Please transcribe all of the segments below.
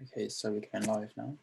Okay, so we're going live now.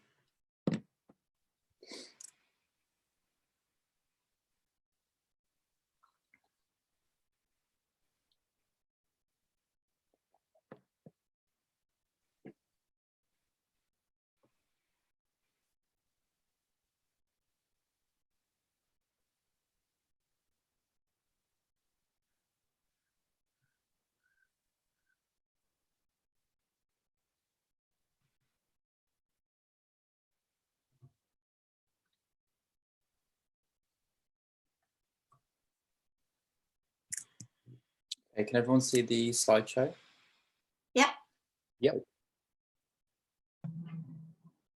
Okay, can everyone see the slideshow? Yeah. Yep.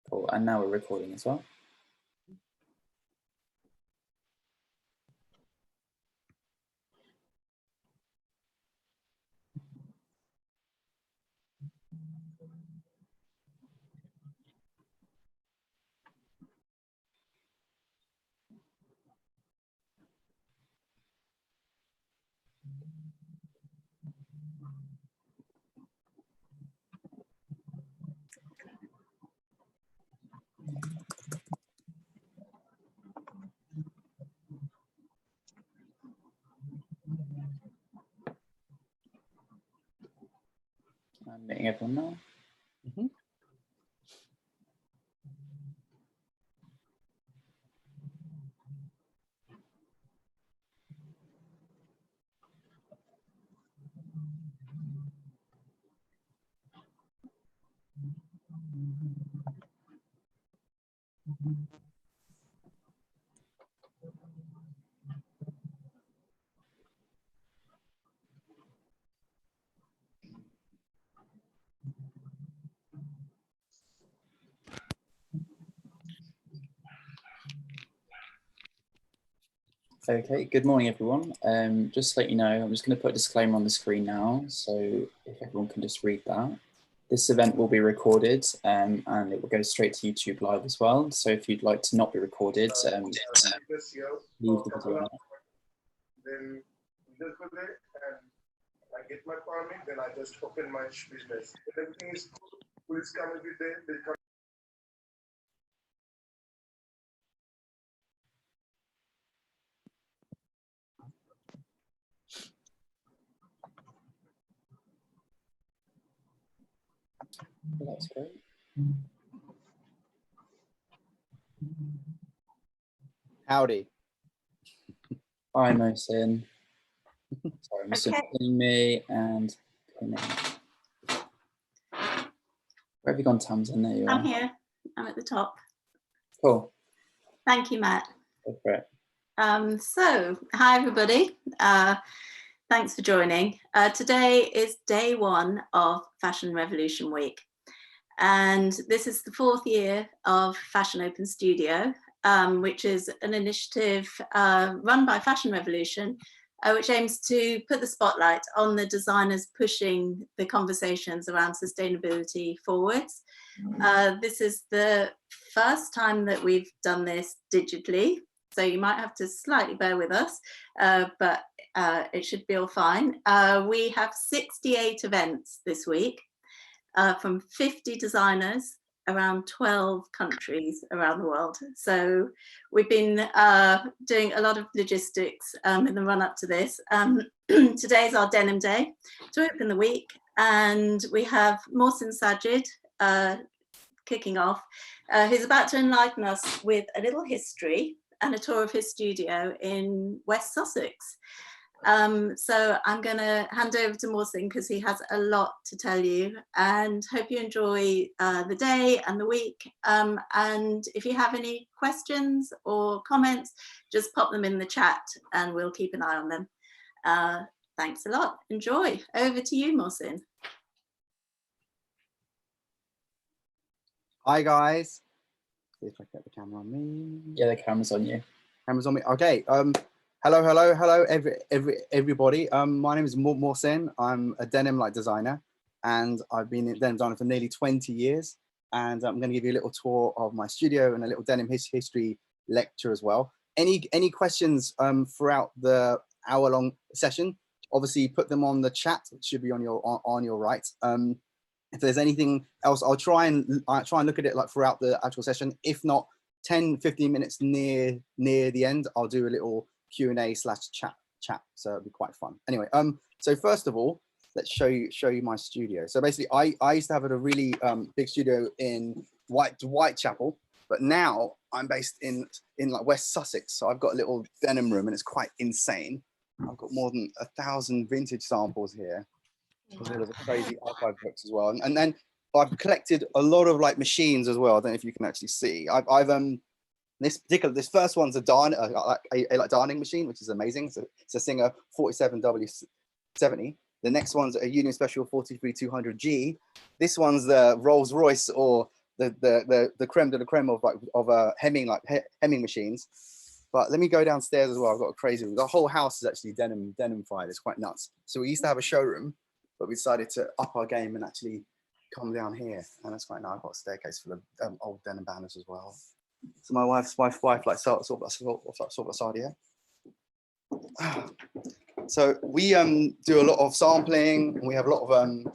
Cool, and now we're recording as well. I'm meeting everyone now. Okay, good morning everyone. Just to let you know, I'm just going to put a disclaimer on the screen now, so if everyone can just read that. This event will be recorded and it will go straight to YouTube Live as well. So if you'd like to not be recorded, leave the video now. Then just go there and I get my permit, then I just open my business. If everything is good, police come every day, they come. That's great. Howdy. Hi, Mohsin. Sorry, I'm just pinning me and pinning. Where have you gone, Tamsin? There you are. I'm here. I'm at the top. Cool. Thank you, Matt. Go for it. So, hi everybody. Thanks for joining. Today is day one of Fashion Revolution Week. And this is the 4th year of Fashion Open Studio, which is an initiative run by Fashion Revolution, which aims to put the spotlight on the designers pushing the conversations around sustainability forwards. This is the first time that we've done this digitally, so you might have to slightly bear with us, but it should be all fine. We have 68 events this week from 50 designers around 12 countries around the world. So we've been doing a lot of logistics in the run up to this. Today's our Denim Day to open the week, and we have Mohsin Sajid kicking off, who's about to enlighten us with a little history and a tour of his studio in West Sussex. So I'm going to hand over to Mohsin because he has a lot to tell you, and hope you enjoy the day and the week. And if you have any questions or comments, just pop them in the chat and we'll keep an eye on them. Thanks a lot. Enjoy. Over to you, Mohsin. Hi guys. See if I get the camera on me. Yeah, the camera's on you. Camera's on me. Okay. Hello, everybody. My name is Mohsin. I'm a denim designer, and I've been a denim designer for nearly 20 years. And I'm going to give you a little tour of my studio and a little denim history lecture as well. Any questions throughout the hour-long session? Obviously, put them on the chat. It should be on your right. If there's anything else, I'll try and look at it like throughout the actual session. If not, 10-15 minutes near the end, I'll do a little Q&A/chat. So it'll be quite fun. Anyway, so first of all, let's show you my studio. So basically, I used to have a really big studio in Whitechapel, but now I'm based in like West Sussex. So I've got a little denim room, and it's quite insane. I've got more than 1,000 vintage samples here, as well as a crazy archive books as well. And then I've collected a lot of like machines as well. I don't know if you can actually see. This first one's a darning machine, which is amazing. So it's a Singer 47W70. The next one's a Union Special 43200G. This one's the Rolls Royce, or the creme de la creme of hemming machines. But let me go downstairs as well. I've got a crazy room. The whole house is actually denim-fied. It's quite nuts. So we used to have a showroom, but we decided to up our game and actually come down here, and that's quite nice. I've got a staircase full of old denim banners as well. So my wife's like sort of side here. So we do a lot of sampling, and we have a lot of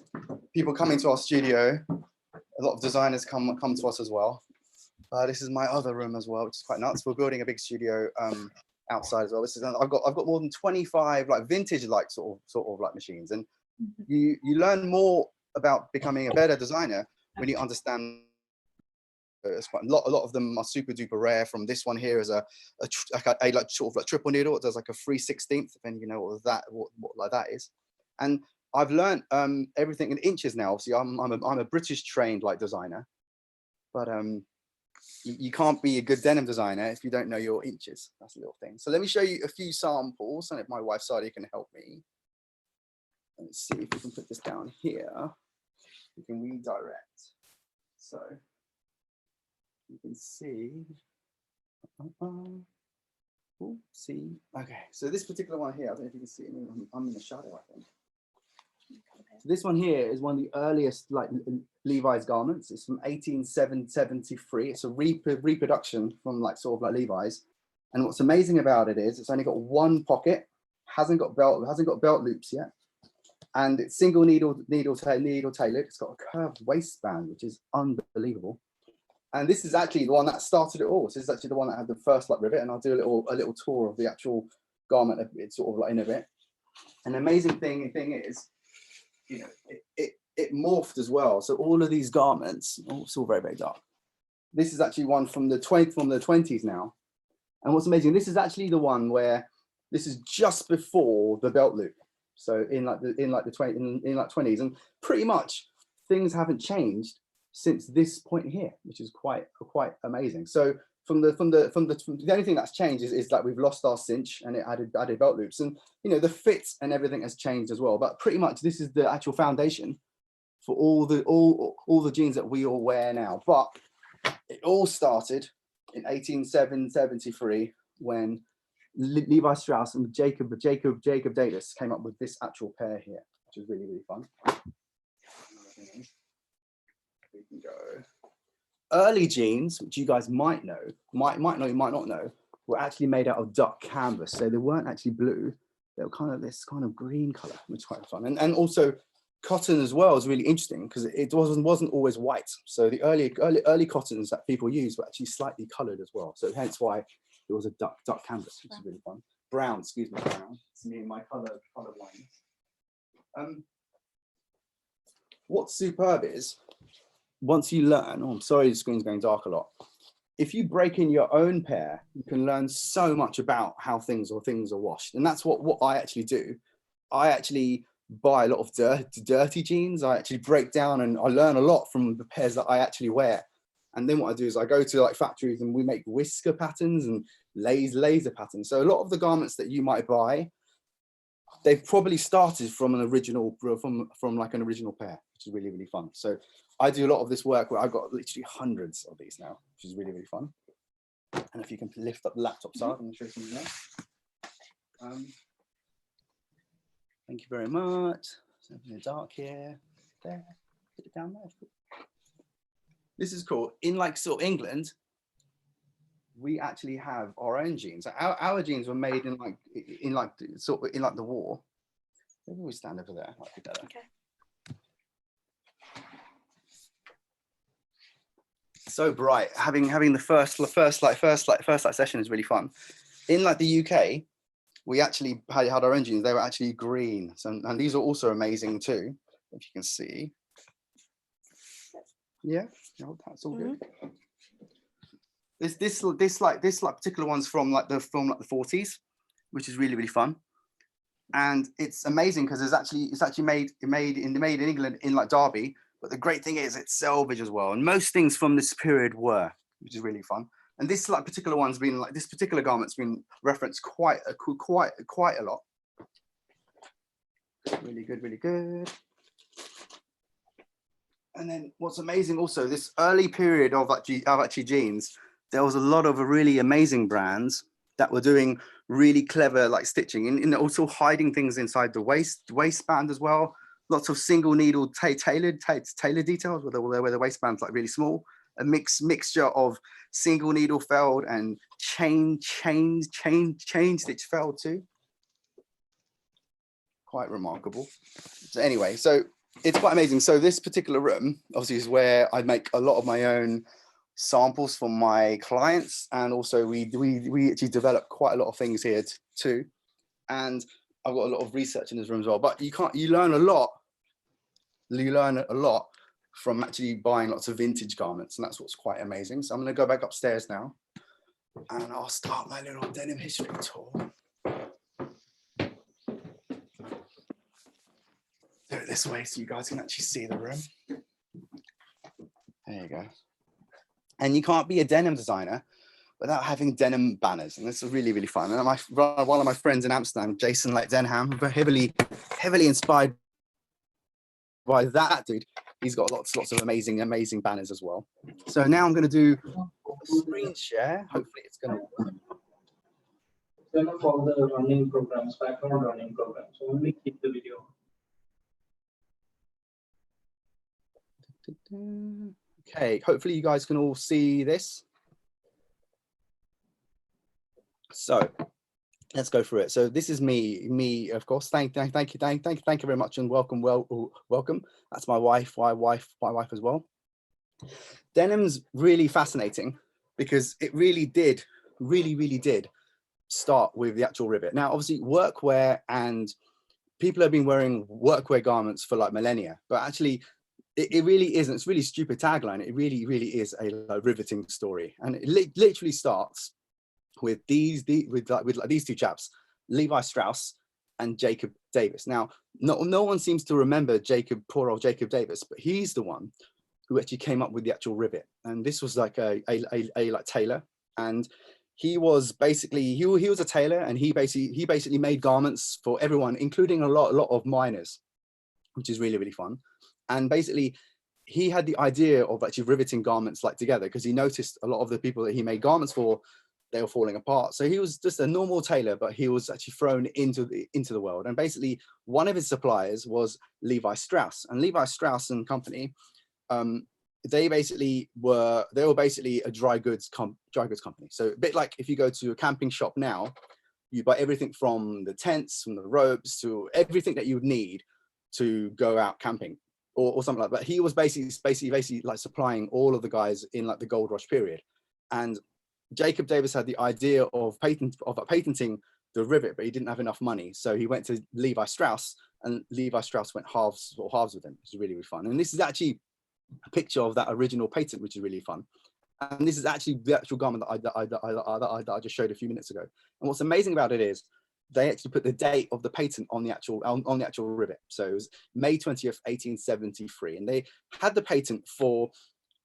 people coming to our studio. A lot of designers come to us as well. This is my other room as well, which is quite nuts. We're building a big studio outside as well. This is I've got more than 25 like vintage like sort of like machines, and you learn more about becoming a better designer when you understand. It's quite a lot of them are super duper rare. From this one here is a like sort of like triple needle. It does like a 3/16, if any of you know what like that is. And I've learned everything in inches now. Obviously, I'm a British trained like designer, but you can't be a good denim designer if you don't know your inches. That's a little thing. So let me show you a few samples, and if my wife Sajid can help me. Let's see if we can put this down here. We can redirect. So you can see. See. Okay. So this particular one here, I don't know if you can see it. I'm in the shadow, I think. So this one here is one of the earliest like Levi's garments. It's from 1873. It's a reproduction from like sort of like Levi's. And what's amazing about it is it's only got one pocket, hasn't got belt loops yet, and it's single needle tailored. It's got a curved waistband, which is unbelievable. And this is actually the one that started it all. So this is actually the one that had the first like rivet, and I'll do a little tour of the actual garment. It's sort of like in a bit. An amazing thing is, you know, it morphed as well. So all of these garments, it's all very, very dark. This is actually one from the 20s now. And what's amazing, this is actually the one where this is just before the belt loop. So in like the 20s, and pretty much things haven't changed since this point here, which is quite amazing. So the only thing that's changed is that we've lost our cinch, and it added belt loops, and you know the fit and everything has changed as well. But pretty much this is the actual foundation for all the jeans that we all wear now. But it all started in 1873 when Levi Strauss and Jacob Davis came up with this actual pair here, which is really, really fun. We can go. Early jeans, which you guys might know, might know, you might not know, were actually made out of duck canvas. So they weren't actually blue. They were kind of this kind of green color, which is quite fun. And also cotton as well is really interesting because it wasn't always white. So the early cottons that people used were actually slightly colored as well. So hence why it was a duck canvas, which is really fun. Brown, excuse me, brown. It's me and my color lines. What's superb is, once you learn, I'm sorry the screen's going dark a lot. If you break in your own pair, you can learn so much about how things are washed. And that's what I actually do. I actually buy a lot of dirty jeans. I actually break down and I learn a lot from the pairs that I actually wear. And then what I do is I go to like factories and we make whisker patterns and laser patterns. So a lot of the garments that you might buy, they've probably started from an original, from like an original pair, which is really, really fun. So I do a lot of this work where I've got literally hundreds of these now, which is really, really fun. And if you can lift up the laptop side, I'm going to show you something there. Thank you very much. So in the dark here, there, put it down there. This is cool. In like sort of England, we actually have our own jeans. Our jeans were made in the war. Maybe we stand over there. Might be better. Okay. so bright. Having the first session is really fun. In like the UK, we actually had our own jeans. They were actually green. So, and these are also amazing too, if you can see. Yeah, no, that's all good. This particular one's from like the 40s, which is really fun. And it's amazing because it's actually made in England in like Derby. But the great thing is it's selvage as well. And most things from this period were, which is really fun. And this like particular one's been like, this particular garment's been referenced quite a lot. Really good. And then what's amazing also, this early period of actually jeans, there was a lot of really amazing brands that were doing really clever like stitching and also hiding things inside the waistband as well. Lots of single needle tailored details where the waistband's like really small. A mixture of single needle felled and chain stitch felled too. Quite remarkable. So anyway, so it's quite amazing. So this particular room obviously is where I make a lot of my own samples for my clients, and also we actually develop quite a lot of things here too. And I've got a lot of research in this room as well. But you learn a lot from actually buying lots of vintage garments, and that's what's quite amazing. So I'm going to go back upstairs now, and I'll start my little denim history tour. Do it this way so you guys can actually see the room. There you go. And you can't be a denim designer without having denim banners, and this is really fun. And one of my friends in Amsterdam, Jason like Denham, heavily inspired by that dude. He's got lots of amazing banners as well. So now I'm going to do a screen share. Hopefully it's going to work. Turn off all the running programs, background running programs. So only keep the video. Okay, hopefully you guys can all see this. So let's go through it. So this is me, of course. Thank you very much, and welcome. That's my wife as well. Denim's really fascinating because it really did start with the actual rivet. Now, obviously, workwear, and people have been wearing workwear garments for like millennia, but actually, it really isn't. It's a really stupid tagline. It really is a riveting story, and it literally starts with these two chaps, Levi Strauss and Jacob Davis. Now, no one seems to remember poor old Jacob Davis, but he's the one who actually came up with the actual rivet. And this was like a tailor, and he was a tailor, and he basically made garments for everyone, including a lot of miners, which is really fun. And basically, he had the idea of actually riveting garments like together, because he noticed a lot of the people that he made garments for, they were falling apart. So he was just a normal tailor, but he was actually thrown into the world. And basically, one of his suppliers was Levi Strauss, and Levi Strauss and Company. They were basically a dry goods company. So a bit like if you go to a camping shop now, you buy everything from the tents, from the ropes, to everything that you would need to go out camping, or something like that. But he was basically like supplying all of the guys in like the gold rush period. And Jacob Davis had the idea of patenting the rivet, but he didn't have enough money. So he went to Levi Strauss, and Levi Strauss went halves with him, which is really fun. And this is actually a picture of that original patent, which is really fun. And this is actually the actual garment that I just showed a few minutes ago. And what's amazing about it is they actually put the date of the patent on the actual rivet. So it was May 20th, 1873. And they had the patent for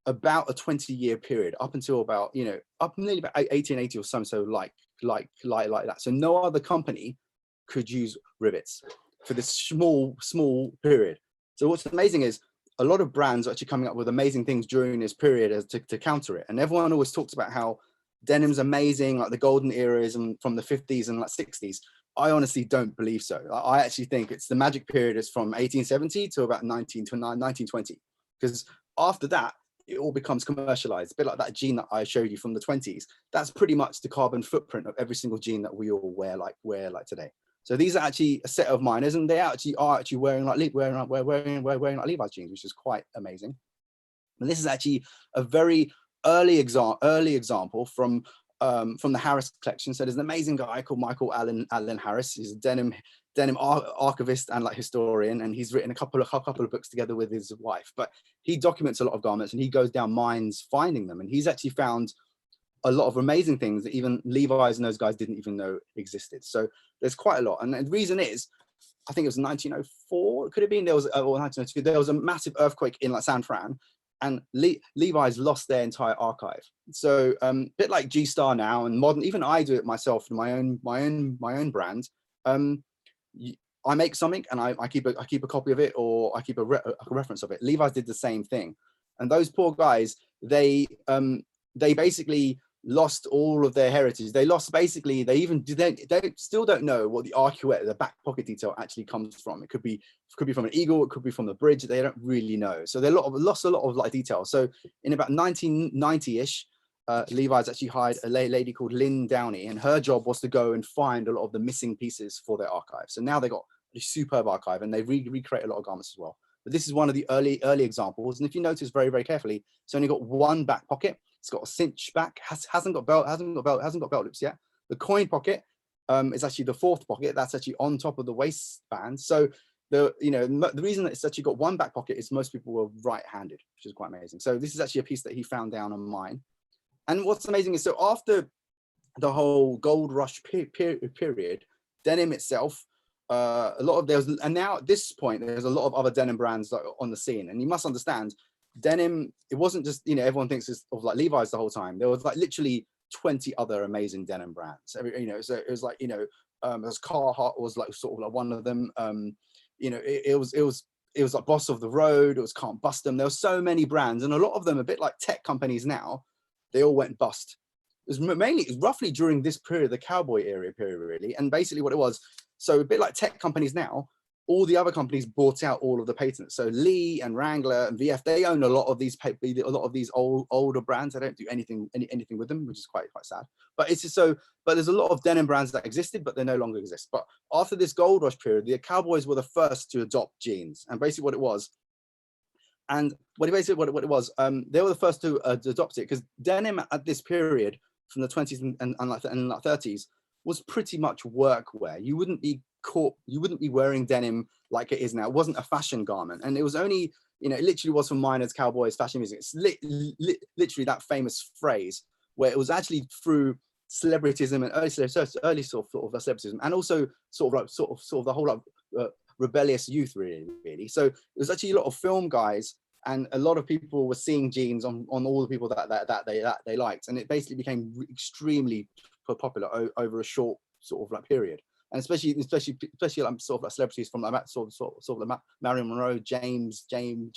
about a 20-year period, up until about, up nearly about 1880 or something. So like that. So no other company could use rivets for this small period. So what's amazing is a lot of brands are actually coming up with amazing things during this period to counter it. And everyone always talks about how denim's amazing, like the golden era is from the 50s and like 60s. I honestly don't believe so. I actually think it's the magic period is from 1870 to about 1920, because after that, it all becomes commercialized. A bit like that jean that I showed you from the 20s. That's pretty much the carbon footprint of every single jean that we all wear like today. So these are actually a set of miners, and they are actually wearing like Levi's jeans, which is quite amazing. And this is actually a very early example from the Harris collection. So there's an amazing guy called Michael Allen Harris. He's a denim archivist and like historian, and he's written a couple of books together with his wife. But he documents a lot of garments, and he goes down mines finding them, and he's actually found a lot of amazing things that even Levi's and those guys didn't even know existed. So there's quite a lot, and the reason is, I think it was 1904. It could have been, there was or 1902. There was a massive earthquake in like San Fran, and Levi's lost their entire archive. So a bit like G Star now, and modern. Even I do it myself in my own brand. I make something and I keep a copy of it, or I keep a reference of it. Levi's did the same thing, and those poor guys, they basically lost all of their heritage. They lost basically, they still don't know what the arcuette, the back pocket detail actually comes from. It could be from an eagle, it could be from the bridge. They don't really know. So they lost a lot of like detail. So in about 1990-ish, Levi's actually hired a lady called Lynn Downey, and her job was to go and find a lot of the missing pieces for their archive. So now they got a superb archive, and they recreate a lot of garments as well. But this is one of the early examples. And if you notice very, very carefully, it's only got one back pocket. It's got a cinch back, hasn't got belt loops yet. The coin pocket is actually the fourth pocket. That's actually on top of the waistband. So the reason that it's actually got one back pocket is most people were right-handed, which is quite amazing. So this is actually a piece that he found down on mine. And what's amazing is, so after the whole gold rush period, denim itself, and now at this point there's a lot of other denim brands on the scene, and you must understand, denim, it wasn't just, everyone thinks it's of like Levi's the whole time. There was like literally 20 other amazing denim brands. So it was like, as Carhartt was like sort of like one of them. It was like Boss of the Road. It was Can't Bust Them. There were so many brands, and a lot of them, a bit like tech companies now, they all went bust. It was roughly during this period, the cowboy era period, really. And basically what it was, so a bit like tech companies now, all the other companies bought out all of the patents. So Lee and Wrangler and VF, they own a lot of these older brands. They don't do anything with them, which is quite sad. But it's just so. But there's a lot of denim brands that existed, but they no longer exist. But after this gold rush period, the cowboys were the first to adopt jeans, and basically what it was. And what it was, they were the first to adopt it, because denim at this period, from the 20s and 30s, was pretty much workwear. You wouldn't be wearing denim like it is now. It wasn't a fashion garment, and it was only, it literally was from miners, cowboys, fashion music. It's literally that famous phrase where it was actually through celebritism and early sort of celebritism, and also sort of the whole rebellious youth, really. So it was actually a lot of film guys, and a lot of people were seeing jeans on all the people that they liked, and it basically became extremely popular over a short sort of like period. And especially like sort of like celebrities from like sort of like Marilyn Monroe, James Dean.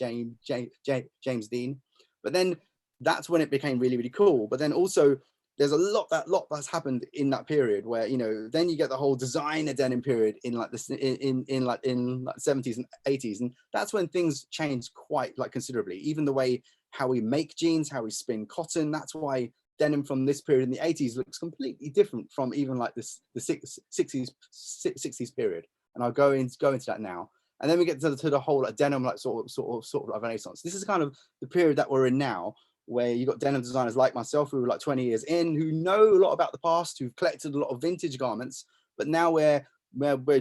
But then that's when it became really, really cool. But then also there's a lot that's happened in that period where, then you get the whole designer denim period in like this in like 70s and 80s, and that's when things changed quite like considerably. Even the way how we make jeans, how we spin cotton, that's why denim from this period in the 80s looks completely different from even like the 60s period. And I'll go into that now. And then we get to the whole like denim like sort of like Renaissance. This is kind of the period that we're in now, where you got denim designers like myself who are like 20 years in, who know a lot about the past, who've collected a lot of vintage garments, but now we're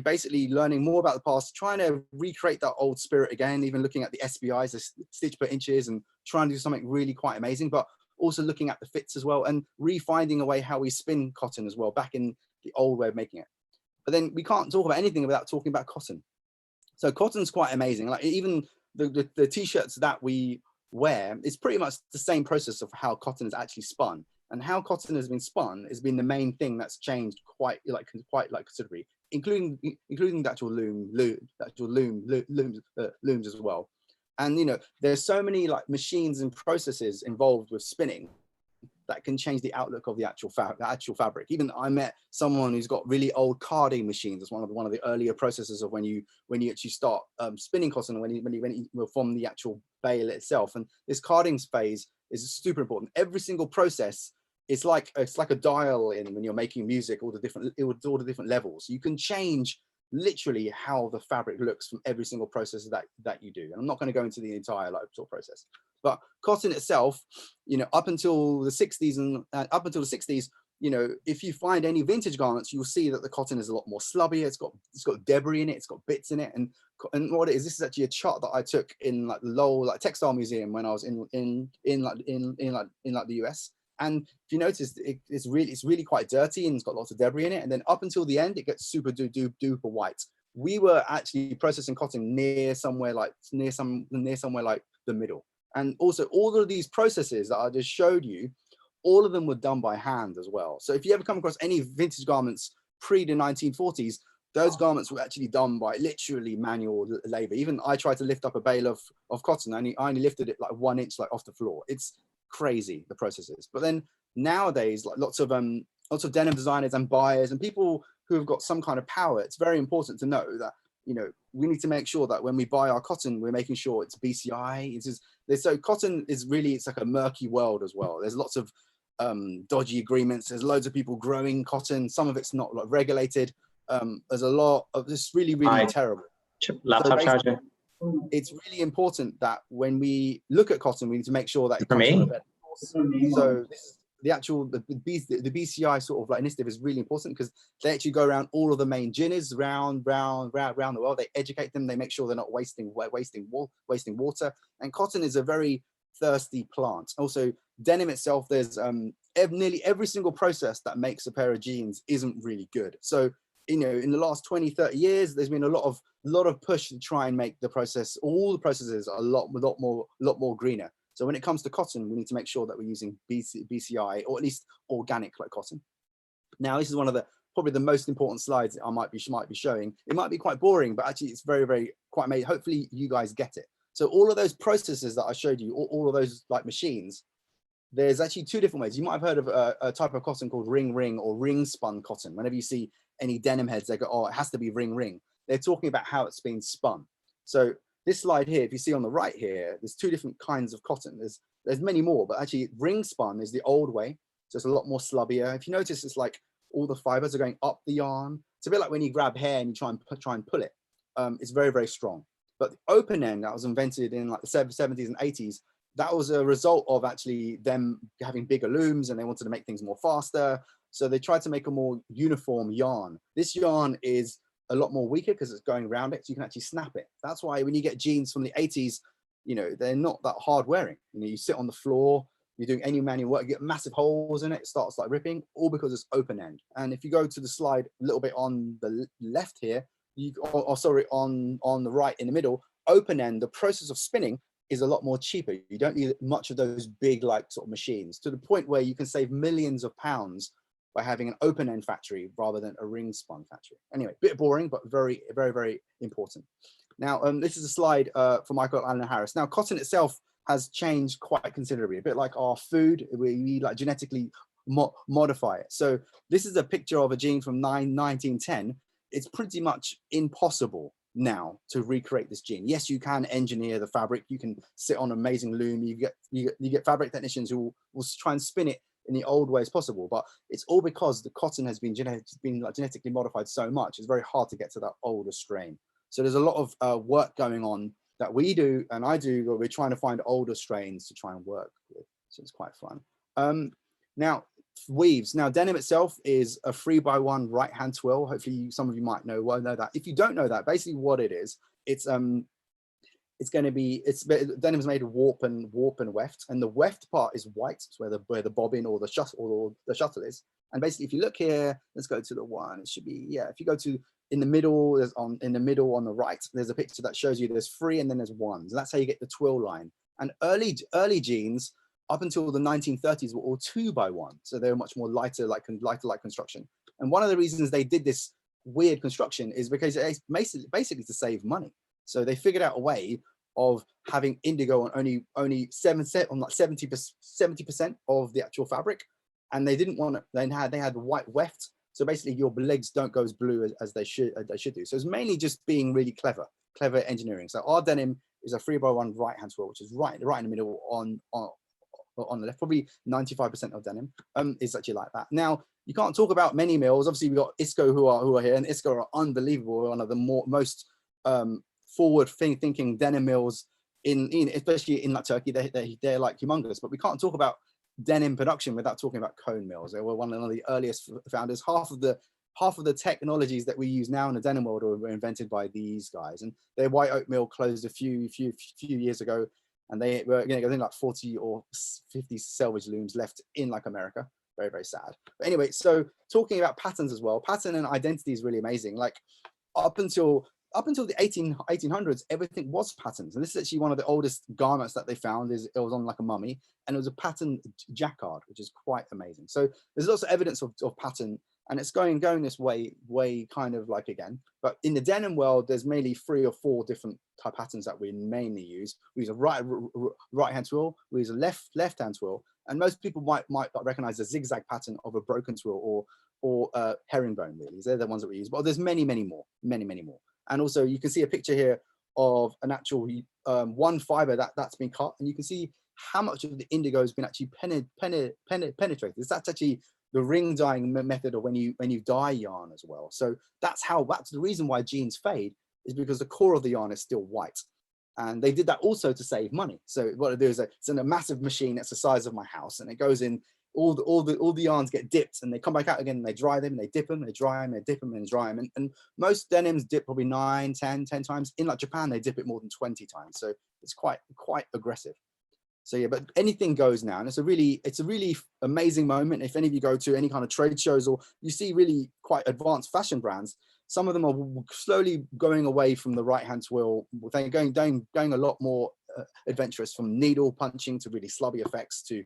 basically learning more about the past, trying to recreate that old spirit again, even looking at the SBIs, the stitch per inches, and trying to do something really quite amazing, but also looking at the fits as well, and refinding a way how we spin cotton as well, back in the old way of making it. But then we can't talk about anything without talking about cotton. So cotton's quite amazing. Like even the t-shirts that we wear, it's pretty much the same process of how cotton is actually spun. And how cotton has been spun has been the main thing that's changed quite considerably, including the actual looms as well. And there's so many like machines and processes involved with spinning that can change the outlook of the actual fabric. Even I met someone who's got really old carding machines. It's one of the earlier processes of when you actually start spinning cotton, when you form the actual bale itself. And this carding phase is super important. Every single process, it's like a dial in when you're making music, all the different levels. You can change literally how the fabric looks from every single process that you do. And I'm not going to go into the entire like sort of process, but cotton itself, you know, up until the 60s and up until the 60s, you know, if you find any vintage garments, you'll see that the cotton is a lot more slubby. It's got debris in it. It's got bits in it. And what it is, this is actually a chart that I took in like the Lowell like textile museum when I was in the US. And if you notice, it's really quite dirty and it's got lots of debris in it. And then up until the end, it gets super duper white. We were actually processing cotton near somewhere like the middle. And also all of these processes that I just showed you, all of them were done by hand as well. So if you ever come across any vintage garments pre the 1940s, those garments were actually done by literally manual labor. Even I tried to lift up a bale of cotton, and I only lifted it like 1 inch like off the floor. It's crazy, the processes. But then nowadays, like lots of denim designers and buyers and people who have got some kind of power, it's very important to know that, you know, we need to make sure that when we buy our cotton, we're making sure it's BCI. So cotton is really, it's like a murky world as well. There's lots of dodgy agreements. There's loads of people growing cotton. Some of it's not like regulated. There's a lot of this really terrible. Laptop charger. It's really important that when we look at cotton, we need to make sure that it For comes from me? a better source. So this is the actual the BCI sort of like initiative is really important because they actually go around all of the main ginners around the world. They educate them. They make sure they're not wasting water. And cotton is a very thirsty plant. Also, denim itself, there's nearly every single process that makes a pair of jeans isn't really good. So, you know, in the last 20-30 years, there's been a lot of push to try and make the process, all the processes are a lot more greener. So when it comes to cotton, we need to make sure that we're using BCI or at least organic like cotton. Now, this is one of the probably the most important slides I might be showing. It might be quite boring, but actually it's very quite amazing. Hopefully you guys get it. So all of those processes that I showed you, all of those like machines, there's actually two different ways. You might have heard of a type of cotton called ring or ring spun cotton. Whenever you see any denim heads, they go, oh, it has to be ring. They're talking about how it's being spun. So this slide here, if you see on the right here, there's two different kinds of cotton. There's many more, but actually ring spun is the old way. So it's a lot more slubbier. If you notice, it's like all the fibers are going up the yarn. It's a bit like when you grab hair and you try and pull it. It's very strong. But the open end that was invented in like the 70s and 80s, that was a result of actually them having bigger looms and they wanted to make things more faster. So they tried to make a more uniform yarn. This yarn is a lot more weaker because it's going around it, so you can actually snap it. That's why when you get jeans from the 80s, you know, they're not that hard wearing. You know, you sit on the floor, you're doing any manual work, you get massive holes in it, it starts like ripping, all because it's open end. And if you go to the slide a little bit on the left here, on the right in the middle, open end, the process of spinning is a lot more cheaper. You don't need much of those big like sort of machines, to the point where you can save millions of pounds by having an open end factory rather than a ring spun factory. Anyway, a bit boring, but very important. Now, this is a slide from Michael Allen Harris. Now, cotton itself has changed quite considerably, a bit like our food, we like genetically modify it. So this is a picture of a jean from 1910. It's pretty much impossible now to recreate this jean. Yes, you can engineer the fabric. You can sit on an amazing loom. You get fabric technicians who will try and spin it in the old way as possible, but it's all because the cotton has been genetically modified so much. It's very hard to get to that older strain. So there's a lot of work going on that we do and I do, where we're trying to find older strains to try and work with. So it's quite fun. Now, weaves. Now, denim itself is a 3x1 right-hand twill. Hopefully, some of you might know that. If you don't know that, basically what it is, it's going to be, denim is made of warp and weft, and the weft part is white. It's where the bobbin or the shuttle is. And basically, if you look here, let's go to the one. It should be, yeah. If you go to in the middle, on the right, there's a picture that shows you there's 3 and then there's 1s. And that's how you get the twill line. And early jeans up until the 1930s were all 2x1, so they were much more lighter like construction. And one of the reasons they did this weird construction is because it's basically to save money. So they figured out a way of having indigo on only 70% of the actual fabric, and they didn't want it. They had white weft, so basically your legs don't go as blue as they should do. So it's mainly just being really clever engineering. So our denim is a 3x1 right hand twill, which is right in the middle on the left. Probably 95% of denim is actually like that. Now, You can't talk about many mills. Obviously, we've got ISKO who are here, and ISKO are unbelievable. One of the most forward thinking denim mills especially in like Turkey. They're like humongous. But we can't talk about denim production without talking about cone mills. They were one of the earliest founders. Half of the technologies that we use now in the denim world were invented by these guys. And their white oak mill closed a few years ago, and they were, I think like 40 or 50 selvage looms left in like America. Very, very sad. But anyway, so talking about patterns as well, pattern and identity is really amazing. Like up until the 1800s, everything was patterns. And this is actually one of the oldest garments that they found. It was on like a mummy, and it was a pattern jacquard, which is quite amazing. So there's lots of evidence of pattern, and it's going this way kind of like again. But in the denim world, there's mainly 3 or 4 different type patterns that we mainly use. We use a right hand twill, we use a left hand twill, and most people might recognize the zigzag pattern of a broken twill or herringbone. Really, they're the ones that we use. But there's many more. And also you can see a picture here of an actual one fiber that's been cut, and you can see how much of the indigo has been actually penetrated. That's actually the ring dyeing method of when you dye yarn as well. So that's the reason why jeans fade, is because the core of the yarn is still white. And they did that also to save money. So what it is, it's in a massive machine that's the size of my house, and it goes in, all the yarns get dipped, and they come back out again, and they dry them, and they dip them, they dry them, they dip them, and dry them. And most denims dip probably 9, 10 times. In like Japan, they dip it more than 20 times. So it's quite aggressive. So yeah, but anything goes now, and it's a really amazing moment. If any of you go to any kind of trade shows, or you see really quite advanced fashion brands, some of them are slowly going away from the right-hand twill. They're going a lot more adventurous, from needle punching to really slubby effects to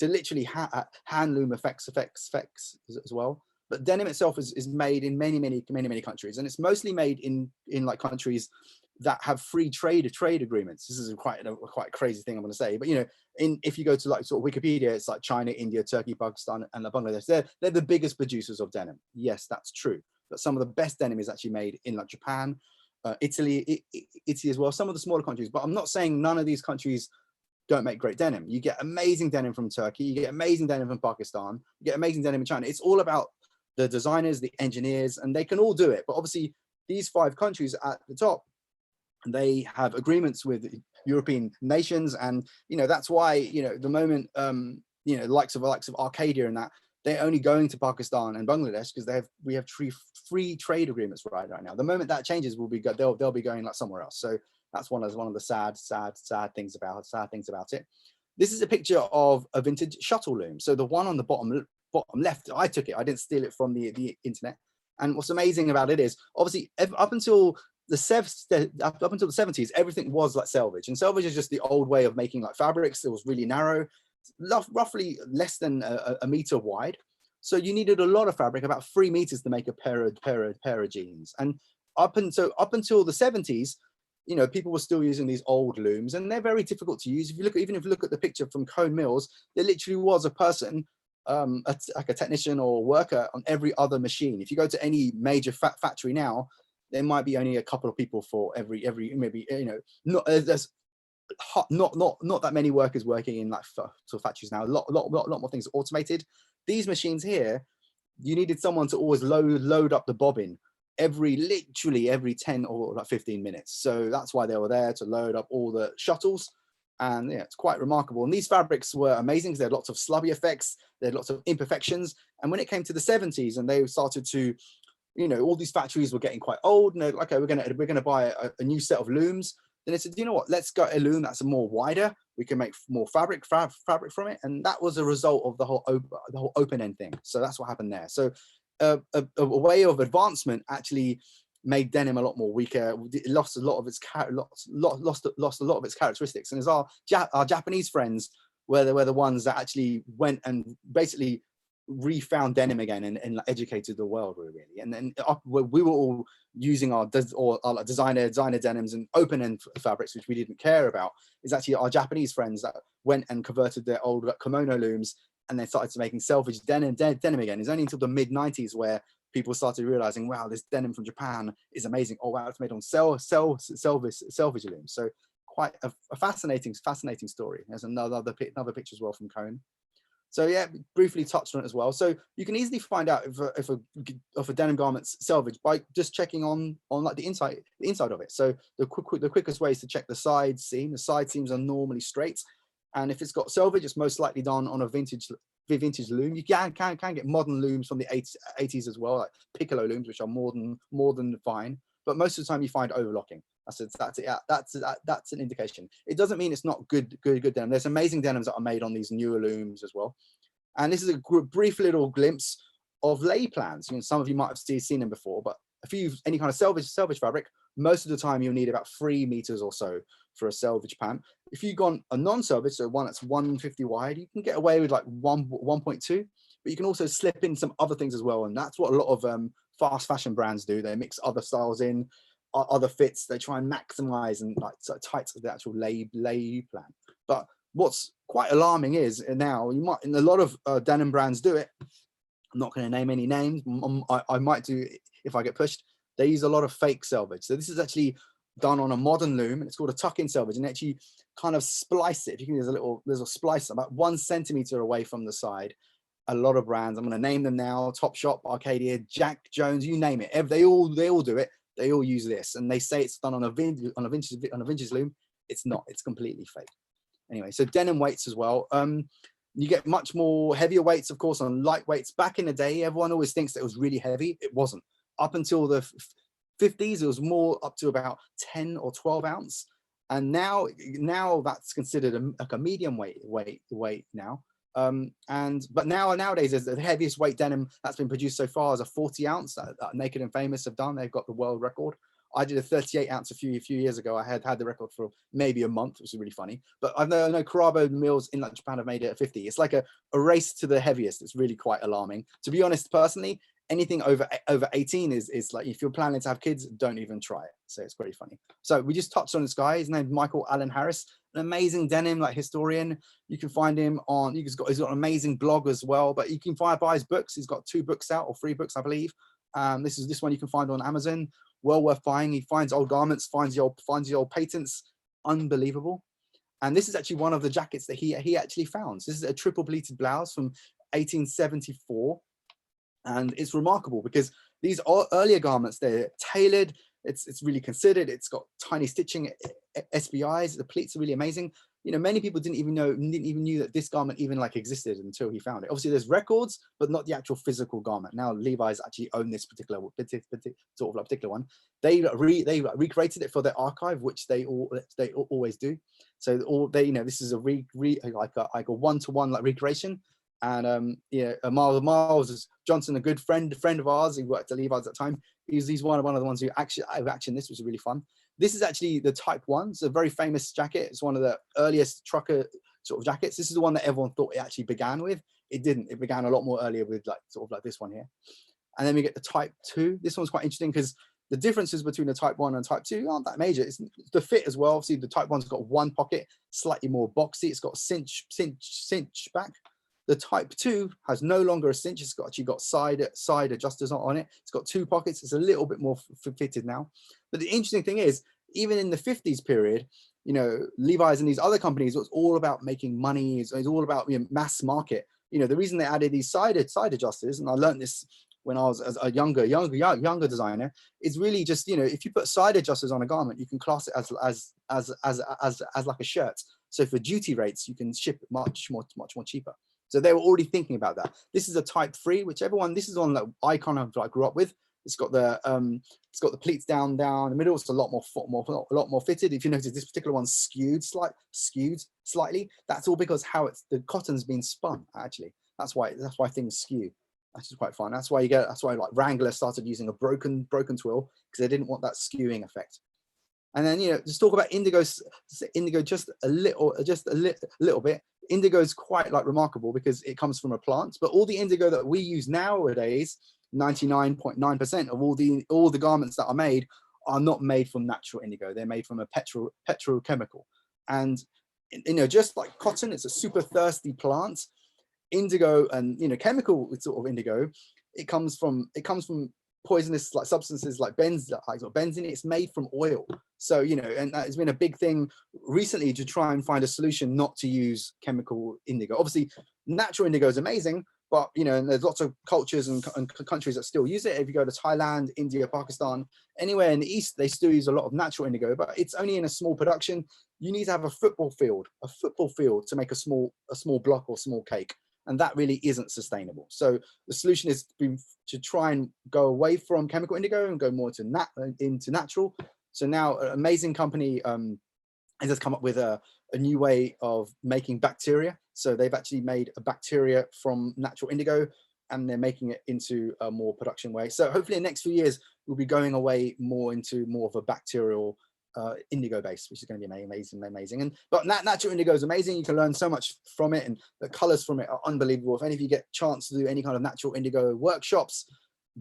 literally hand loom effects as well. But denim itself is made in many countries, and it's mostly made in like countries that have free trade agreements. This is quite a crazy thing I'm going to say, but you know, if you go to like sort of Wikipedia, it's like China, India, Turkey, Pakistan, and Bangladesh. They're the biggest producers of denim. Yes, that's true. But some of the best denim is actually made in like Japan, Italy as well. Some of the smaller countries, but I'm not saying none of these countries don't make great denim. You get amazing denim from Turkey, you get amazing denim from Pakistan, you get amazing denim in China. It's all about the designers, the engineers, and they can all do it. But obviously these 5 countries at the top, they have agreements with European nations, and you know, that's why, you know, the moment you know, likes of Arcadia and that, they're only going to Pakistan and Bangladesh because we have free trade agreements right now. The moment that changes, they'll be going like somewhere else. So that's one of the sad things about it. This is a picture of a vintage shuttle loom. So the one on the bottom left, I took it. I didn't steal it from the internet. And what's amazing about it is, obviously, up until the 70s, everything was like selvage. And selvage is just the old way of making like fabrics. It was really narrow, roughly less than a meter wide. So you needed a lot of fabric, about 3 meters, to make a pair of jeans. And up until the 70s, you know, people were still using these old looms, and they're very difficult to use. If you look at the picture from Cone Mills, there literally was a person, like a technician or worker on every other machine. If you go to any major factory now, there might be only a couple of people for every maybe, you know, there's not that many workers working in like sort of factories now. A lot more things are automated. These machines here, you needed someone to always load up the bobbin literally every 10 or like 15 minutes. So that's why they were there, to load up all the shuttles. And yeah, it's quite remarkable. And these fabrics were amazing because they had lots of slubby effects, they had lots of imperfections. And when it came to the 70s and they started to, you know, all these factories were getting quite old, and they're like, okay, we're gonna buy a new set of looms. Then they said, you know what, let's get a loom that's more wider, we can make more fabric from it. And that was a result of the whole open end thing. So that's what happened there. So a way of advancement actually made denim a lot more weaker. It lost a lot of its lost a lot of its characteristics. And as our Japanese friends were the ones that actually went and basically refound denim again and educated the world really. And then we were all using our designer denims and open end fabrics, which we didn't care about. Is actually our Japanese friends that went and converted their old kimono looms and then started making selvage denim again. It's only until the mid 90s where people started realizing, wow, this denim from Japan is amazing. Oh wow, it's made on selvage looms. So quite a fascinating story. There's another picture as well from Cone. So yeah, briefly touched on it as well. So you can easily find out if a denim garment's selvage by just checking on like the inside of it. So the quickest way is to check the side seam. The side seams are normally straight, and if it's got selvage, it's most likely done on a vintage loom. You can get modern looms from the 80s as well, like piccolo looms, which are more than fine. But most of the time, you find overlocking. That's an indication. It doesn't mean it's not good denim. There's amazing denims that are made on these newer looms as well. And this is a brief little glimpse of lay plans. You know, some of you might have seen them before, but if you use any kind of selvage fabric, most of the time you'll need about 3 meters or so for a selvage pant. If you've gone a non-selvage, so one that's 150 wide, you can get away with like 1.2, but you can also slip in some other things as well. And that's what a lot of fast fashion brands do. They mix other styles in, other fits. They try and maximize and like sort of tighten the actual lay plan. But what's quite alarming is now you might, and a lot of denim brands do it. I'm not going to name any names. I might do if I get pushed. They use a lot of fake selvage. So this is actually done on a modern loom, and it's called a tuck-in selvage, and actually kind of splice it. If you can, there's a splice about 1 centimeter away from the side. A lot of brands, I'm going to name them now: Topshop, Arcadia, Jack Jones, you name it. They all do it. They all use this, and they say it's done on a vintage loom. It's not. It's completely fake. Anyway, so denim weights as well. You get much more heavier weights, of course, on light weights. Back in the day, everyone always thinks that it was really heavy. It wasn't. Up until the 50s, it was more up to about 10 or 12 ounce, and now that's considered like a medium weight now. But nowadays, the heaviest weight denim that's been produced so far is a 40 ounce that Naked and Famous have done. They've got the world record. I did a 38 ounce a few years ago. I had the record for maybe a month, which is really funny. But I know Karabo mills in Japan have made it at 50. It's like a race to the heaviest. It's really quite alarming. To be honest, personally, anything over 18 is like, if you're planning to have kids, don't even try it. So it's pretty funny. So we just touched on this guy. His name's Michael Allen Harris, an amazing denim like historian. You can find him on. He's got an amazing blog as well. But you can buy his books. He's got 2 books out, or 3 books, I believe. This one you can find on Amazon. Well worth buying. He finds old garments, finds the old patents. Unbelievable. And this is actually one of the jackets that he actually found. This is a triple pleated blouse from 1874. And it's remarkable because these earlier garments, they're tailored. It's really considered. It's got tiny stitching, SBIs. The pleats are really amazing. You know, many people didn't even knew that this garment even like existed until he found it. Obviously, there's records, but not the actual physical garment. Now, Levi's actually own this particular one. They recreated it for their archive, which they always do. So this is a like a one-to-one like recreation. And Miles Johnson, a good friend of ours, he worked at Levi's at the time. He's one of the ones who actually actioned this, which was really fun. This is actually the Type 1. It's a very famous jacket. It's one of the earliest trucker sort of jackets. This is the one that everyone thought it actually began with. It didn't. It began a lot more earlier with like this one here. And then we get the Type 2. This one's quite interesting because the differences between the Type 1 and Type 2 aren't that major. It's the fit as well. Obviously, the Type 1's got 1 pocket, slightly more boxy. It's got cinch back. The Type 2 has no longer a cinch. It's actually got side adjusters on it. It's got 2 pockets. It's a little bit more fitted now. But the interesting thing is, even in the 50s period, you know, Levi's and these other companies, it was all about making money. It's all about mass market. You know, the reason they added these side adjusters, and I learned this when I was a younger designer, is really just, you know, if you put side adjusters on a garment, you can class it as like a shirt. So for duty rates, you can ship it much more cheaper. So they were already thinking about that. This is a Type 3, which this is on that I kind of like grew up with. It's got the pleats down the middle. It's a lot more fitted. If you notice, this particular one's skewed slightly. That's all because the cotton's been spun. Actually, that's why things skew. That's just quite fun. That's why like Wrangler started using a broken twill, because they didn't want that skewing effect. And then, you know, just talk about indigo just a little bit. Indigo is quite like remarkable because it comes from a plant, but all the indigo that we use nowadays, 99.9% of all the garments that are made are not made from natural indigo. They're made from a petrochemical. And, you know, just like cotton, it's a super thirsty plant. Indigo and, you know, chemical sort of indigo, it comes from poisonous like substances like benzene. It's made from oil. So, you know, and it's been a big thing recently to try and find a solution not to use chemical indigo. Obviously, natural indigo is amazing, but you know, and there's lots of cultures and countries that still use it. If you go to Thailand, India, Pakistan, anywhere in the East, they still use a lot of natural indigo, but it's only in a small production. You need to have a football field to make a small block or small cake. And that really isn't sustainable. So the solution is to try and go away from chemical indigo and go more into natural. So now an amazing company has just come up with a new way of making bacteria. So they've actually made a bacteria from natural indigo, and they're making it into a more production way. So hopefully in the next few years, we'll be going away more into more of a bacterial indigo base, which is going to be amazing. But natural indigo is amazing. You can learn so much from it, and the colors from it are unbelievable. If any of you get a chance to do any kind of natural indigo workshops,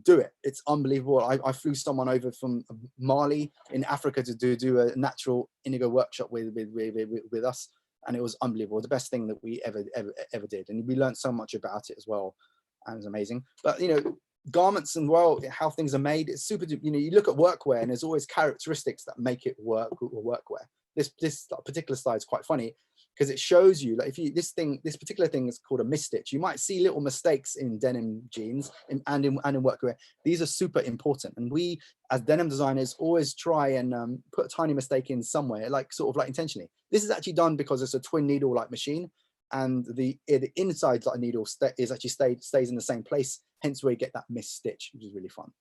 do it. It's unbelievable. I flew someone over from Mali in Africa to do a natural indigo workshop with us, and it was unbelievable. The best thing that we ever did, and we learned so much about it as well, and it was amazing. But you know, garments and well, how things are made, it's super. You know, you look at workwear, and there's always characteristics that make it workwear. This particular slide is quite funny because it shows you, like, if you this particular thing is called a misstitch. You might see little mistakes in denim jeans and in workwear. These are super important, and we as denim designers always try and put a tiny mistake in somewhere, like sort of like intentionally. This is actually done because it's a twin needle like machine, and the inside like needle is actually stays in the same place, hence where you get that misstitch, which is really fun.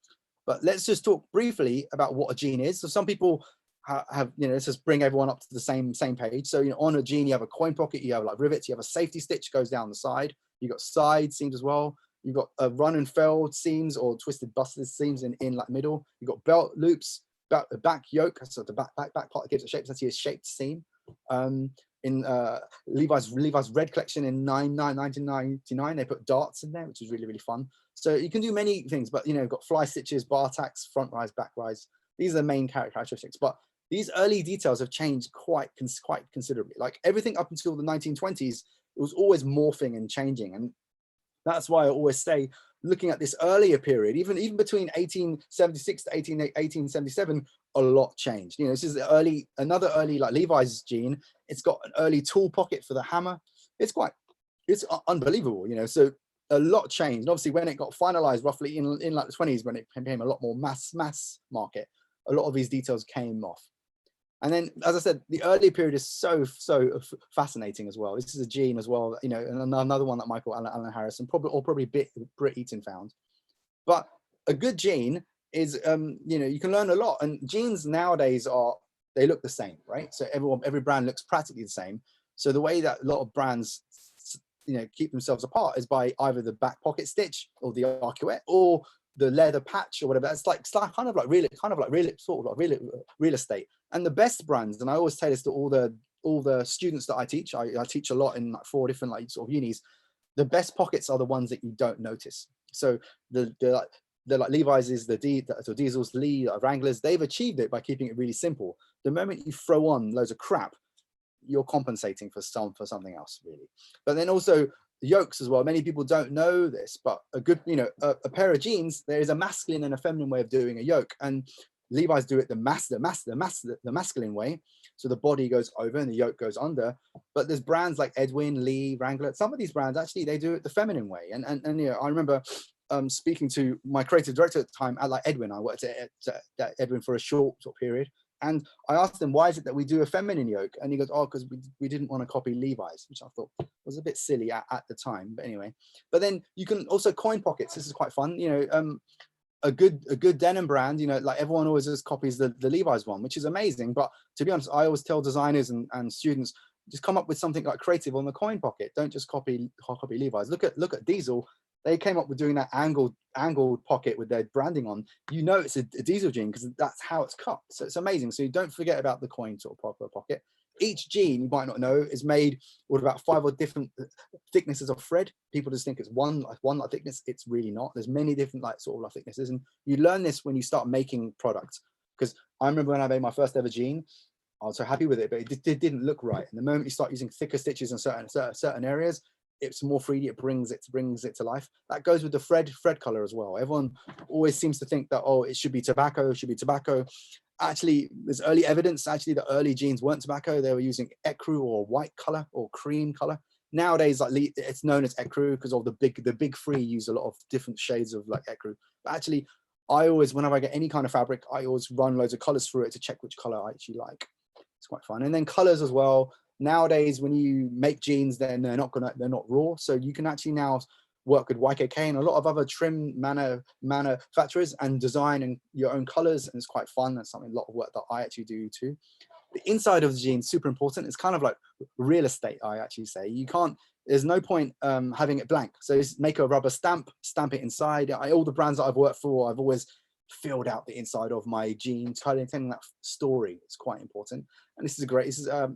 But let's just talk briefly about what a jean is. So some people have, you know, let's just bring everyone up to the same page. So, you know, on a jean, you have a coin pocket, you have like rivets, you have a safety stitch goes down the side, you've got side seams as well, you've got a run and felled seams or twisted busted seams in like middle, you've got belt loops, the back yoke, so the back part gives a shape. It's actually a shaped seam. In Levi's red collection in 1999, they put darts in there, which is really fun. So you can do many things, but you know, you've got fly stitches, bar tacks, front rise, back rise. These are the main characteristics, but these early details have changed quite considerably. Like everything up until the 1920s, it was always morphing and changing, and that's why I always say, looking at this earlier period, even between 1876 to 1877, a lot changed. You know, this is another early like Levi's jean. It's got an early tool pocket for the hammer. It's unbelievable, you know. So a lot changed. And obviously, when it got finalized, roughly in like the 20s, when it became a lot more mass market, a lot of these details came off. And then, as I said, the early period is so fascinating as well. This is a jean as well, you know, and another one that Michael Allen Harris and probably Britt Eaton found. But a good jean is, you know, you can learn a lot. And jeans nowadays they look the same, right? So every brand looks practically the same. So the way that a lot of brands, you know, keep themselves apart is by either the back pocket stitch or the arcuette or the leather patch or whatever. It's kind of like real estate. And the best brands, and I always say this to all the students that I teach. I teach a lot in like 4 different like sort of unis. The best pockets are the ones that you don't notice. So the like Levi's, the Diesels, Lee, Wranglers, they've achieved it by keeping it really simple. The moment you throw on loads of crap, you're compensating for something else, really. But then also yokes as well. Many people don't know this, but a good, you know, a pair of jeans, there is a masculine and a feminine way of doing a yoke, and Levi's do it the masculine way. So the body goes over and the yoke goes under. But there's brands like Edwin, Lee, Wrangler. Some of these brands actually they do it the feminine way. And you know, I remember speaking to my creative director at the time at like Edwin. I worked at Edwin for a short period. And I asked him, why is it that we do a feminine yoke? And he goes, oh, because we didn't want to copy Levi's, which I thought was a bit silly at the time. But anyway, but then you can also coin pockets. This is quite fun. You know, a good denim brand, you know, like everyone always just copies the Levi's one, which is amazing. But to be honest, I always tell designers and students, just come up with something like creative on the coin pocket. Don't just copy Levi's. Look at Diesel. They came up with doing that angled pocket with their branding on. You know it's a Diesel jean because that's how it's cut. So it's amazing. So you don't forget about the coin sort of pocket. Each jean, you might not know, is made with about 5 or different thicknesses of thread. People just think it's one like thickness. It's really not. There's many different like sort of like thicknesses, and you learn this when you start making products. Because I remember when I made my first ever jean, I was so happy with it, but it didn't look right. And the moment you start using thicker stitches in certain areas, it's more 3D. It brings it to life. That goes with the thread color as well. Everyone always seems to think that, oh, it should be tobacco. Actually, there's early evidence. Actually, the early jeans weren't tobacco. They were using ecru or white color or cream color. nowadays, like it's known as ecru because of the big three use a lot of different shades of like ecru. But actually, I always, whenever I get any kind of fabric, I always run loads of colors through it to check which color I actually like. It's quite fun. And then colors as well. Nowadays, when you make jeans, then they're not raw. So you can actually now work with YKK and a lot of other trim manufacturers and design and your own colors. And it's quite fun. That's something, a lot of work that I actually do too. The inside of the jean is super important. It's kind of like real estate, I actually say. You can't, there's no point having it blank. So just make a rubber stamp it inside. All the brands that I've worked for, I've always filled out the inside of my jean, telling that story. It's quite important. And this is great. This is a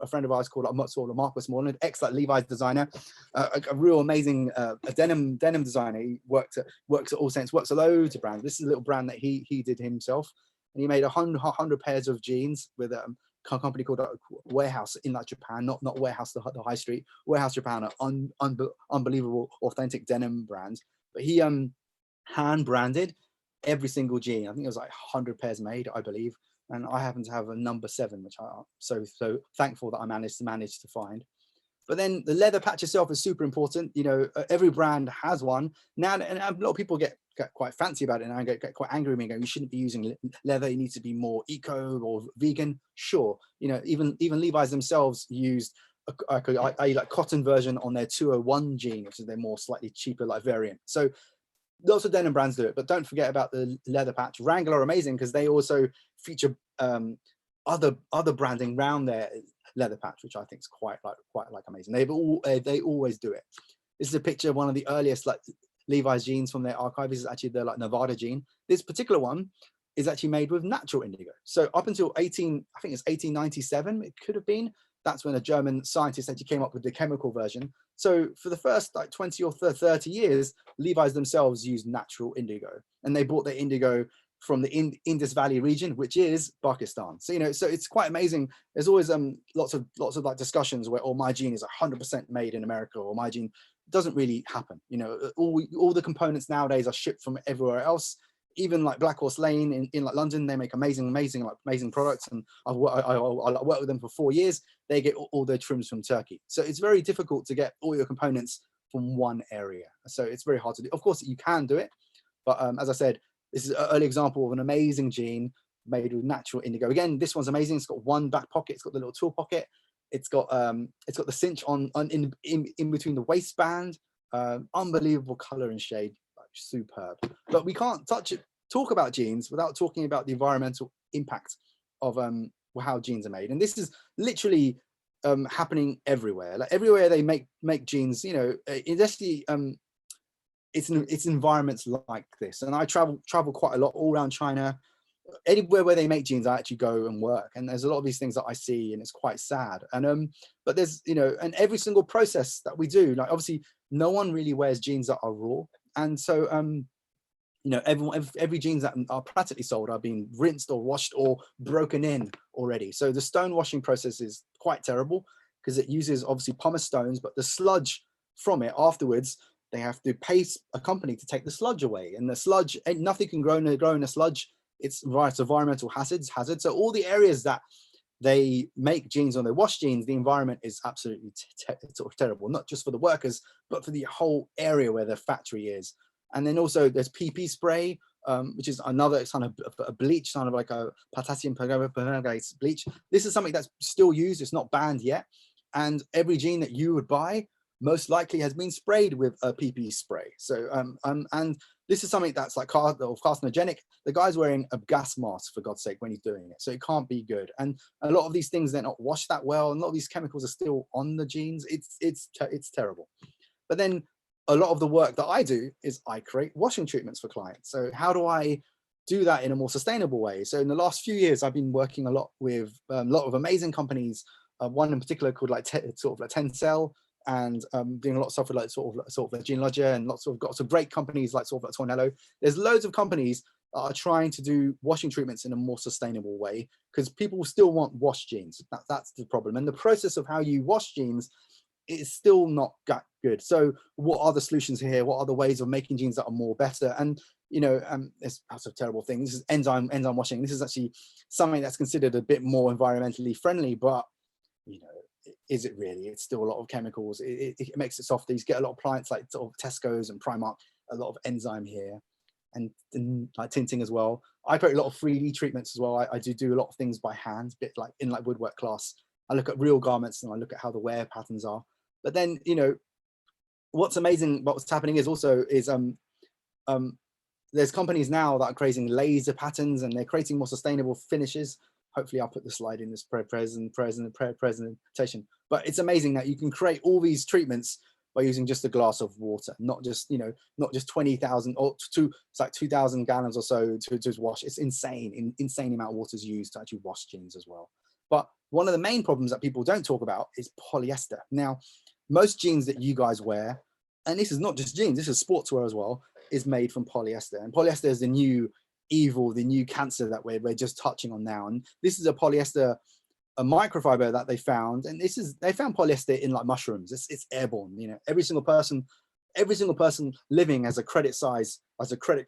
friend of ours called Marcus Morland, ex like Levi's designer, a real amazing denim designer. He works at All Saints, works at loads of brands. This is a little brand that he did himself, and he made 100 pairs of jeans with a company called Warehouse in like Japan, not Warehouse the high street, Warehouse Japan, unbelievable authentic denim brands. But he hand branded every single jean. I think it was like 100 pairs made, I believe. And I happen to have a number 7, which I'm so thankful that I managed to find. But then the leather patch itself is super important. You know, every brand has one now, and a lot of people get quite fancy about it, and I get quite angry with me, going, you shouldn't be using leather. You need to be more eco or vegan. Sure, you know, even Levi's themselves used a like cotton version on their 201 jean, which is their more slightly cheaper like variant. So lots of denim brands do it, but don't forget about the leather patch. Wrangler are amazing because they also feature other branding around their leather patch, which I think is quite amazing. They always do it. This is a picture of one of the earliest like Levi's jeans from their archive. This is actually their like Nevada jean. This particular one is actually made with natural indigo. So up until I think it's 1897, it could have been. That's when a German scientist actually came up with the chemical version. So for the first like 20 or 30 years, Levi's themselves used natural indigo, and they bought their indigo from the Indus Valley region, which is Pakistan. So, you know, so it's quite amazing. There's always lots of like discussions where, oh, my jean is 100% made in America, or my jean doesn't really happen. You know, all the components nowadays are shipped from everywhere else. Even like Black Horse Lane in like London, they make amazing products, and I worked with them for 4 years. They get all their trims from Turkey, so it's very difficult to get all your components from one area. So it's very hard to do. Of course, you can do it, but as I said, this is an early example of an amazing jean made with natural indigo. Again, this one's amazing. It's got one back pocket. It's got the little tool pocket. It's got the cinch in between the waistband. Unbelievable color and shade. Superb. But we can't talk about jeans without talking about the environmental impact of how jeans are made, and this is literally happening everywhere. Like everywhere they make jeans, you know, it's actually it's environments like this. And I travel quite a lot all around China. Anywhere where they make jeans, I actually go and work, and there's a lot of these things that I see, and it's quite sad. And but there's, you know, and every single process that we do, like obviously no one really wears jeans that are raw. And so, you know, every jeans that are practically sold are being rinsed or washed or broken in already. So the stone washing process is quite terrible because it uses obviously pumice stones, but the sludge from it afterwards, they have to pay a company to take the sludge away. And the sludge, nothing can grow in a sludge. It's environmental hazard. So all the areas that they make jeans or they wash jeans, the environment is absolutely sort of terrible, not just for the workers, but for the whole area where the factory is. And then also there's PP spray, which is another kind of a bleach, kind of like a potassium permanganate bleach. This is something that's still used. It's not banned yet. And every jean that you would buy most likely has been sprayed with a PP spray. So, and this is something that's like carcinogenic. The guy's wearing a gas mask, for God's sake, when he's doing it. So it can't be good. And a lot of these things, they're not washed that well. And a lot of these chemicals are still on the jeans. It's terrible. But then a lot of the work that I do is I create washing treatments for clients. So how do I do that in a more sustainable way? So in the last few years, I've been working a lot with a lot of amazing companies. One in particular called like sort of like Tencel, and doing a lot of stuff with like sort of like Jean Lodger, and got some great companies like sort of like Tornello. There's loads of companies that are trying to do washing treatments in a more sustainable way, because people still want wash jeans. That's the problem. And the process of how you wash jeans is still not that good. So what are the solutions here? What are the ways of making jeans that are more better? And you know, that's a terrible thing. This is enzyme washing. This is actually something that's considered a bit more environmentally friendly, but you know, is it really? It's still a lot of chemicals. It makes it softer. You get a lot of clients like sort of Tesco's and Primark, a lot of enzyme here, and like tinting as well. I put a lot of 3D treatments as well. I do a lot of things by hand, a bit like in like woodwork class. I look at real garments and I look at how the wear patterns are. But then, you know, what's amazing, what's happening is also is there's companies now that are creating laser patterns and they're creating more sustainable finishes. Hopefully I'll put the slide in this presentation. But it's amazing that you can create all these treatments by using just a glass of water, not just, you know, not just 20,000 or it's like 2,000 gallons or so to wash. It's insane, insane amount of water is used to actually wash jeans as well. But one of the main problems that people don't talk about is polyester. Now, most jeans that you guys wear, and this is not just jeans, this is sportswear as well, is made from polyester. And polyester is the new evil, the new cancer that we're just touching on now. And this is a polyester, a microfiber that they found, and they found polyester in like mushrooms. It's airborne. You know, every single person living has a credit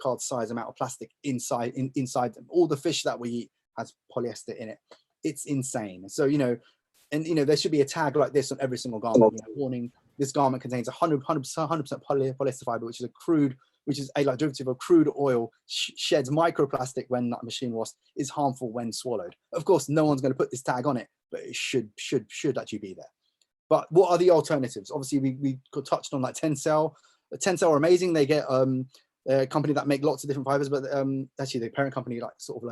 card size amount of plastic inside them. All the fish that we eat has polyester in it. It's insane. So, you know, and you know, there should be a tag like this on every single garment. You know, warning: this garment contains 100% polyester fiber, which is a like derivative of crude oil, sheds microplastic when not machine washed, is harmful when swallowed. Of course, no one's going to put this tag on it, but it should actually be there. But what are the alternatives? Obviously, we touched on like Tencel. Tencel are amazing. They get a company that make lots of different fibers, but actually the parent company like sort of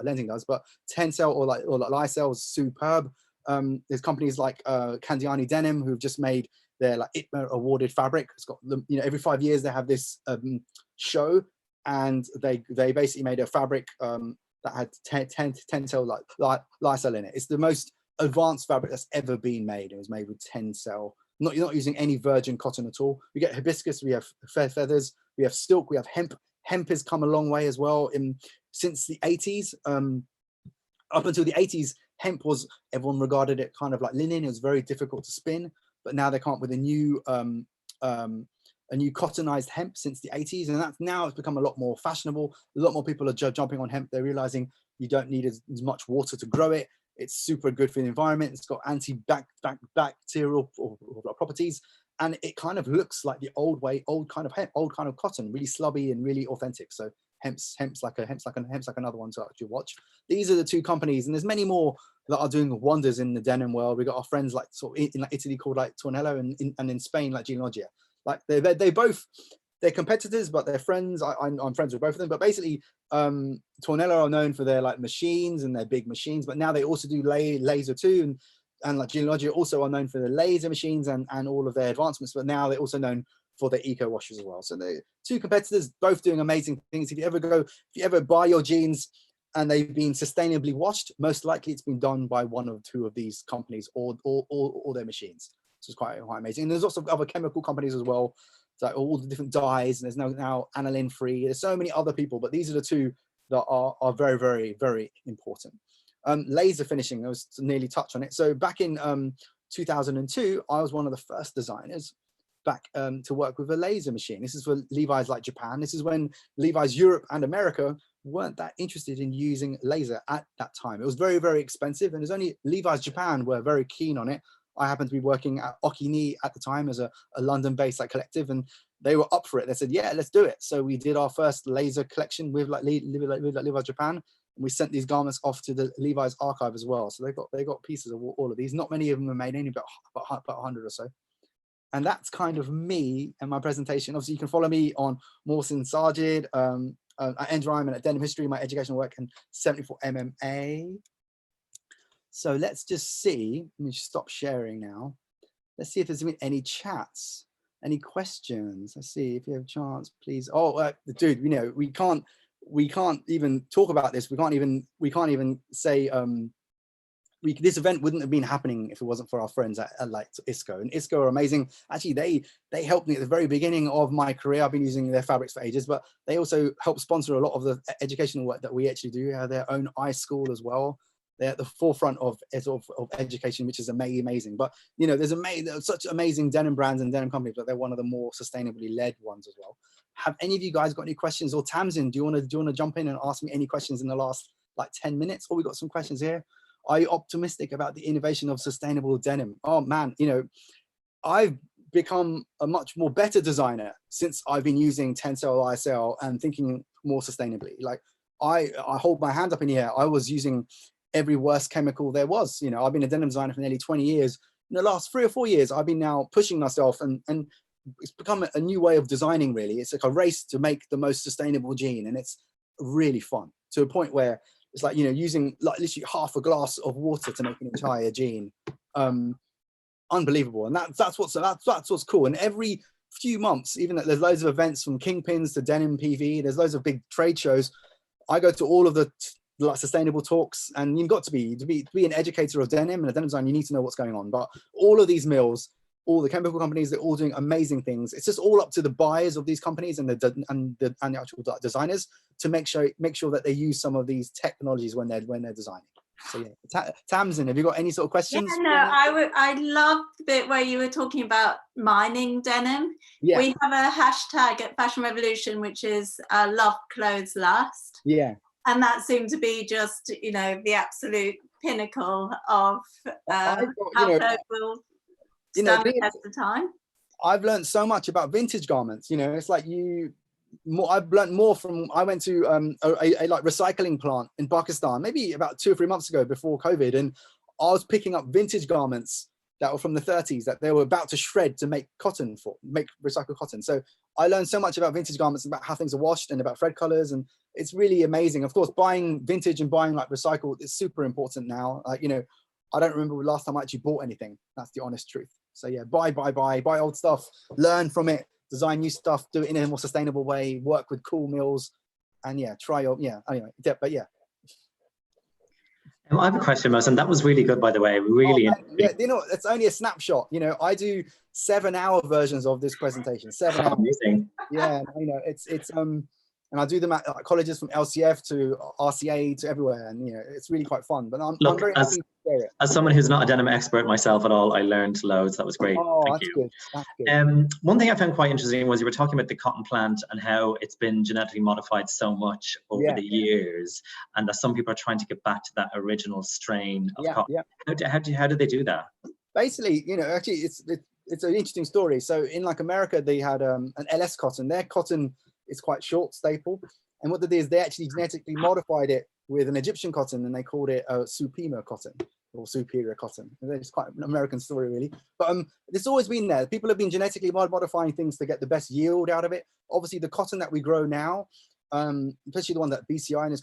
Lensing does. But Tencel or like Lysel is superb. There's companies like Candiani Denim who've just made their like ITMA awarded fabric. It's got them, you know, every 5 years they have this show, and they basically made a fabric that had Tencel like Lysel in it. It's the most advanced fabric that's ever been made. It was made with Tencel. You're not using any virgin cotton at all. We get hibiscus, we have feathers, we have silk, we have hemp. Hemp has come a long way as well since the 80s. Up until the 80s, hemp was, everyone regarded it kind of like linen. It was very difficult to spin, but now they come up with a new cottonized hemp since the 80s, and that's now it's become a lot more fashionable. A lot more people are jumping on hemp. They're realizing you don't need as much water to grow it. It's super good for the environment. It's got antibacterial properties, and it kind of looks like the old kind of hemp, old kind of cotton, really slubby and really authentic. So hemp's like another one to actually watch. These are the two companies, and there's many more that are doing wonders in the denim world. We got our friends like sort of in like Italy called like Tornello, and in Spain like Genealogia. Like they're competitors, but they're friends. I'm friends with both of them. But basically, Tornello are known for their like machines and their big machines, but now they also do laser too, and like Genealogia also are known for the laser machines and all of their advancements. But now they're also known for their eco washers as well. So they're two competitors, both doing amazing things. If you ever buy your jeans and they've been sustainably washed, most likely it's been done by one or two of these companies or their machines. So it's quite amazing. And there's lots of other chemical companies as well, like all the different dyes, and there's now aniline free. There's so many other people, but these are the two that are very, very, very important. Laser finishing, I was nearly touched on it. So back in 2002, I was one of the first designers back to work with a laser machine. This is for Levi's like Japan. This is when Levi's Europe and America weren't that interested in using laser at that time. It was very, very expensive, and there's only Levi's Japan were very keen on it. I happened to be working at Okini at the time as a London-based like collective, and they were up for it. They said, "Yeah, let's do it." So we did our first laser collection with like Levi's Japan, and we sent these garments off to the Levi's archive as well. So they got pieces of all of these. Not many of them are made, only about 100 or so. And that's kind of me and my presentation. Obviously, you can follow me on Mohsin, Sajid, at ENDRIME and at Denim History, my educational work, and 74 MMA. So let's just see. Let me stop sharing now. Let's see if there's been any chats, any questions. Let's see if you have a chance, please. Oh, dude, you know, we can't even talk about this. We can't even say this event wouldn't have been happening if it wasn't for our friends at like ISKO. And ISKO are amazing. Actually, they helped me at the very beginning of my career. I've been using their fabrics for ages, but they also help sponsor a lot of the educational work that we actually do. They have their own iSchool as well. They're at the forefront of education, which is amazing. But you know, there's such amazing denim brands and denim companies, but they're one of the more sustainably led ones as well. Have any of you guys got any questions? Or Tamsin, do you want to jump in and ask me any questions in the last like 10 minutes? Or we got some questions here. are you optimistic about the innovation of sustainable denim? Oh man, you know, I've become a much more better designer since I've been using Tencel ISL and thinking more sustainably. Like I hold my hand up in the air. I was using every worst chemical there was. You know, I've been a denim designer for nearly 20 years. In the last 3 or 4 years, I've been now pushing myself, and it's become a new way of designing, really. It's like a race to make the most sustainable jean, and it's really fun to a point where it's like, you know, using like literally half a glass of water to make an entire jean. Unbelievable. And that's what's cool. And every few months, even there's loads of events from Kingpins to Denim PV, there's loads of big trade shows. I go to all of the like sustainable talks, and you've got to be an educator of denim and a denim design, you need to know what's going on. But all of these mills, all the chemical companies, they're all doing amazing things. It's just all up to the buyers of these companies and the actual designers to make sure that they use some of these technologies when they're designing. So yeah, Tamsin, have you got any sort of questions? Yeah, no, I love the bit where you were talking about mining denim. Yeah. We have a hashtag at Fashion Revolution, which is love clothes last. Yeah. And that seemed to be just, you know, the absolute pinnacle of how clothes will stand the test of time. I've learned so much about vintage garments. You know, it's like I've learned more from, I went to a like recycling plant in Pakistan, maybe about 2 or 3 months ago before COVID. And I was picking up vintage garments that were from the 30s that they were about to shred to make recycled cotton. So I learned so much about vintage garments, about how things are washed and about thread colors. And it's really amazing. Of course, buying vintage and buying like recycled is super important now. Like, you know, I don't remember the last time I actually bought anything. That's the honest truth. So yeah, buy old stuff, learn from it, design new stuff, do it in a more sustainable way, work with cool mills, and yeah, anyway, but yeah. I have a question, Mohsin. That was really good, by the way. Really. Yeah, you know, it's only a snapshot. You know, I do 7-hour versions of this presentation. 7 hours. Amazing. Yeah, you know, it's and I do them at colleges from LCF to RCA to everywhere, and you know, it's really quite fun. But I'm very happy to share it. As someone who's not a denim expert myself at all, I learned loads. That was great. Oh, Thank that's you. good. That's good. One thing I found quite interesting was you were talking about the cotton plant and how it's been genetically modified so much over the years, and that some people are trying to get back to that original strain of cotton. Yeah. How do they do that? Basically, you know, actually, it's an interesting story. So in like America, they had an LS cotton. Their cotton is quite short, staple. And what they did is they actually genetically modified it with an Egyptian cotton, and they called it a superior cotton or superior cotton. And it's quite an American story, really. But it's always been there. People have been genetically modifying things to get the best yield out of it. Obviously, the cotton that we grow now, especially the one that BCI and his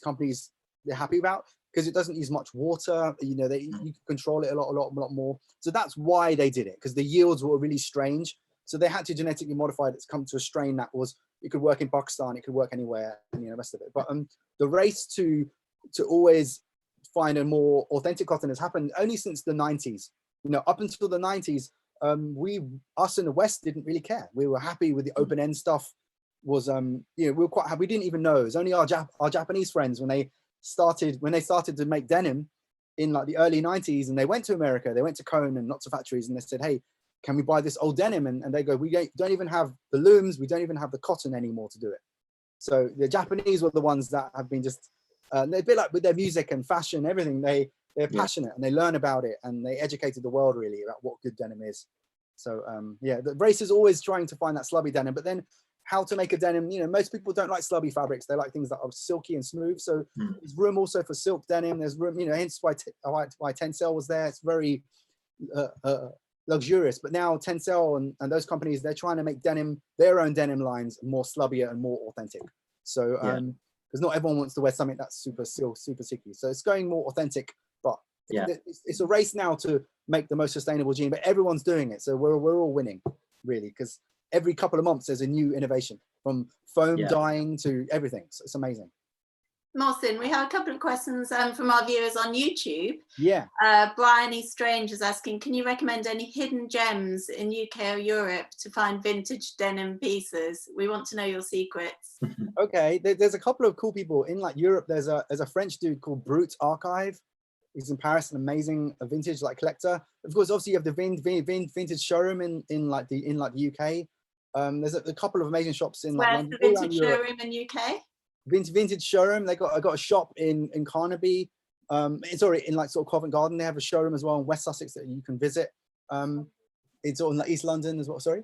companies they're happy about, because it doesn't use much water. You know, you can control it a lot more. So that's why they did it, because the yields were really strange. So they had to genetically modify it to come to a strain that was, it could work in Pakistan, it could work anywhere, and you know, the rest of it. But the race to always find a more authentic cotton has happened only since the 90s. You know, up until the 90s, us in the West didn't really care. We were happy with the open end stuff. Was you know, we were quite happy. We didn't even know. It was only our Japanese friends when they started to make denim in like the early 90s, and they went to America, they went to Cone and lots of factories, and they said, hey, can we buy this old denim? And they go, we don't even have the looms, we don't even have the cotton anymore to do it. So the Japanese were the ones that have been just, they're a bit like with their music and fashion, everything, they're passionate and they learn about it, and they educated the world really about what good denim is. So yeah, the race is always trying to find that slubby denim, but then how to make a denim, you know, most people don't like slubby fabrics, they like things that are silky and smooth. So there's room also for silk denim, there's room, you know, hence why Tencel was there. It's very luxurious. But now Tencel and those companies, they're trying to make denim, their own denim lines, more slubbier and more authentic. So because not everyone wants to wear something that's super silky, so it's going more authentic. But it's a race now to make the most sustainable jean, but everyone's doing it, so we're all winning really, because every couple of months there's a new innovation, from foam dyeing to everything. So it's amazing. Mohsin, we have a couple of questions from our viewers on YouTube. Yeah. Brian E. Strange is asking, can you recommend any hidden gems in UK or Europe to find vintage denim pieces? We want to know your secrets. Okay, there's a couple of cool people in like Europe. There's a French dude called Brut Archive. He's in Paris, an amazing vintage like collector. Of course, obviously you have the vintage showroom in the UK. There's a couple of amazing shops in like Where's London, the vintage showroom in UK? Vintage showroom. I got a shop in Carnaby. It's already in like sort of Covent Garden. They have a showroom as well in West Sussex that you can visit. It's on like East London as well. Sorry,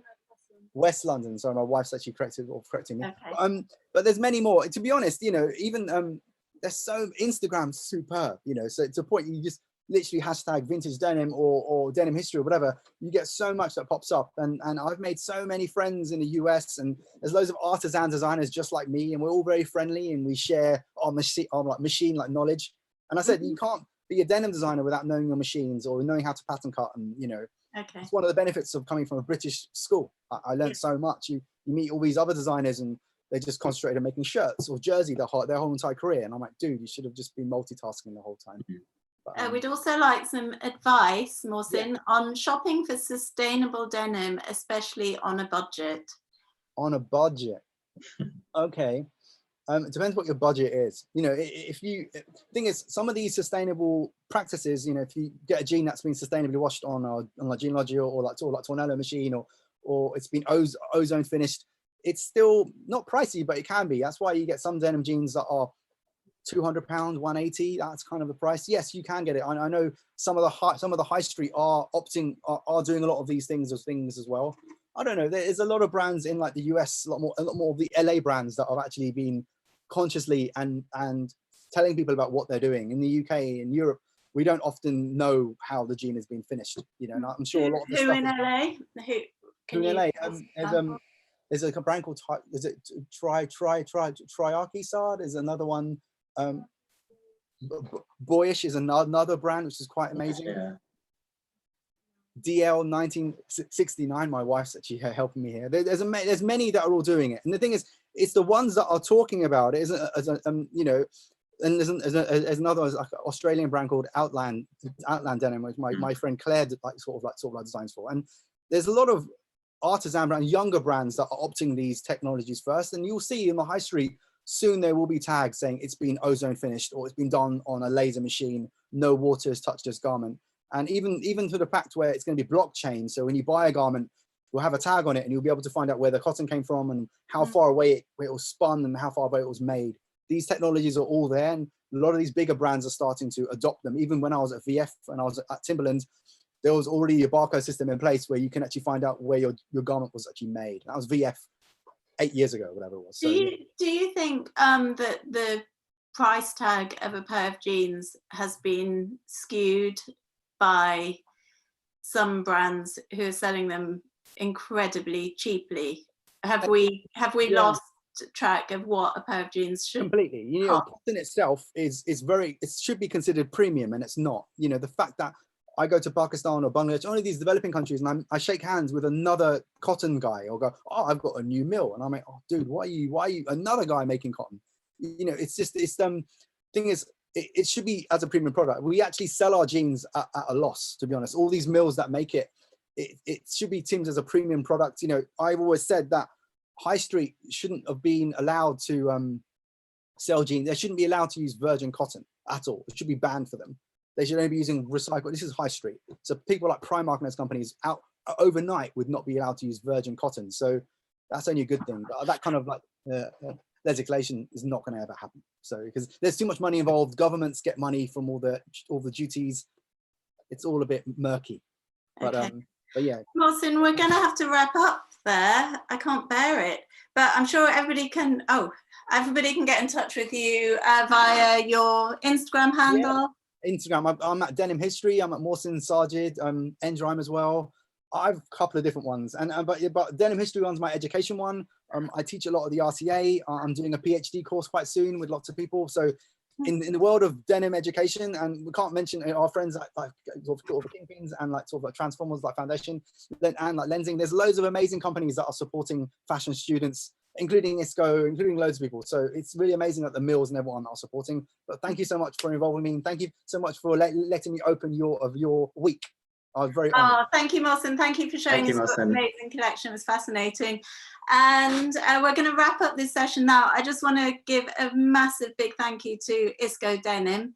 West London. Sorry, my wife's actually correcting me. Okay. But there's many more. To be honest, you know, even there's so Instagram's superb. You know, so to a point you just literally hashtag vintage denim or denim history or whatever, you get so much that pops up. And I've made so many friends in the US, and there's loads of artisan designers just like me, and we're all very friendly and we share our machine like knowledge. And I said, you can't be a denim designer without knowing your machines or knowing how to pattern cut. And, you know, it's one of the benefits of coming from a British school. I learned so much. You meet all these other designers and they just concentrated on making shirts or jersey their whole entire career. And I'm like, dude, you should have just been multitasking the whole time. But, we'd also like some advice, Mohsin, on shopping for sustainable denim, especially on a budget. On a budget. Okay. It depends what your budget is. You know, thing is, some of these sustainable practices, you know, if you get a jean that's been sustainably washed on like Jean Logic or like Tornado machine or it's been ozone finished, it's still not pricey, but it can be. That's why you get some denim jeans that are £200, £180. That's kind of the price. Yes, you can get it. I know some of the high street are doing a lot of these things as well. I don't know. There's a lot of brands in like the US, a lot more of the LA brands that have actually been consciously and telling people about what they're doing. In the UK, in Europe, we don't often know how the jean has been finished. You know, and I'm sure a lot of this Who stuff in LA? Who in LA? There's a brand called Triarchy Sard. There's another one. Boyish is another brand which is quite amazing. Yeah. DL 1969. My wife's actually helping me here. There's many that are all doing it, and the thing is, it's the ones that are talking about it. You know, and there's another like an Australian brand called Outland Denim, which my friend Claire sort of designs for. And there's a lot of artisan brand, younger brands that are opting these technologies first, and you'll see in the high street soon there will be tags saying it's been ozone finished or it's been done on a laser machine, no water has touched this garment. And even to the fact where it's going to be blockchain, so when you buy a garment, we'll have a tag on it and you'll be able to find out where the cotton came from and how far away it was spun and how far away it was made. These technologies are all there, and a lot of these bigger brands are starting to adopt them. Even when I was at VF and I was at Timberland, there was already a barcode system in place where you can actually find out where your garment was actually made. That was VF 8 years ago, whatever it was. So, do you think that the price tag of a pair of jeans has been skewed by some brands who are selling them incredibly cheaply? Have we lost track of what a pair of jeans should completely? You know, cotton itself is very, it should be considered premium, and it's not. You know, the fact that I go to Pakistan or Bangladesh, one of these developing countries, and I shake hands with another cotton guy, or go, oh, I've got a new mill, and I'm like, oh, dude, why are you another guy making cotton? You know, it's thing is, it should be as a premium product. We actually sell our jeans at a loss, to be honest. All these mills that make it should be deemed as a premium product. You know, I've always said that high street shouldn't have been allowed to sell jeans. They shouldn't be allowed to use virgin cotton at all. It should be banned for them. They should only be using recycled. This is high street. So people like Primark and those companies out overnight would not be allowed to use virgin cotton. So that's only a good thing. But that kind of like legislation is not going to ever happen. So because there's too much money involved, governments get money from all the duties. It's all a bit murky. But but yeah. Mohsin, we're going to have to wrap up there. I can't bear it. But I'm sure everybody can get in touch with you via your Instagram handle. Yeah. Instagram, I'm at Denim History. I'm at Moshin, Sajid, ENDRIME as well. I have a couple of different ones, but Denim History one's my education one. I teach a lot of the RCA. I'm doing a PhD course quite soon with lots of people. So in the world of denim education, and we can't mention our friends like sort of Kingpins and like sort of like Transformers, like Foundation, and like Lensing. There's loads of amazing companies that are supporting fashion students, including ISKO, including loads of people. So it's really amazing that the mills and everyone are supporting. But thank you so much for involving me. And thank you so much for letting me open your week. I was very honored. Thank you, Mohsin. Thank you for showing us what amazing collection. It was fascinating. And we're going to wrap up this session now. I just want to give a massive big thank you to ISKO Denim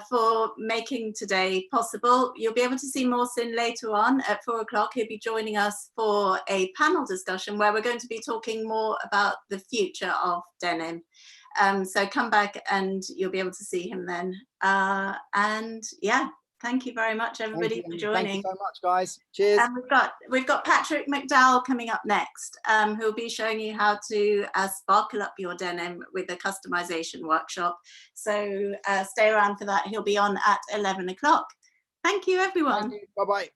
for making today possible. You'll be able to see Mohsin later on at 4 o'clock. He'll be joining us for a panel discussion where we're going to be talking more about the future of denim. So come back and you'll be able to see him then. And yeah, thank you very much, everybody, for joining. Thank you so much, guys. Cheers. And we've got Patrick McDowell coming up next, who'll be showing you how to sparkle up your denim with a customization workshop. So stay around for that. He'll be on at 11 o'clock. Thank you, everyone. Thank you. Bye-bye.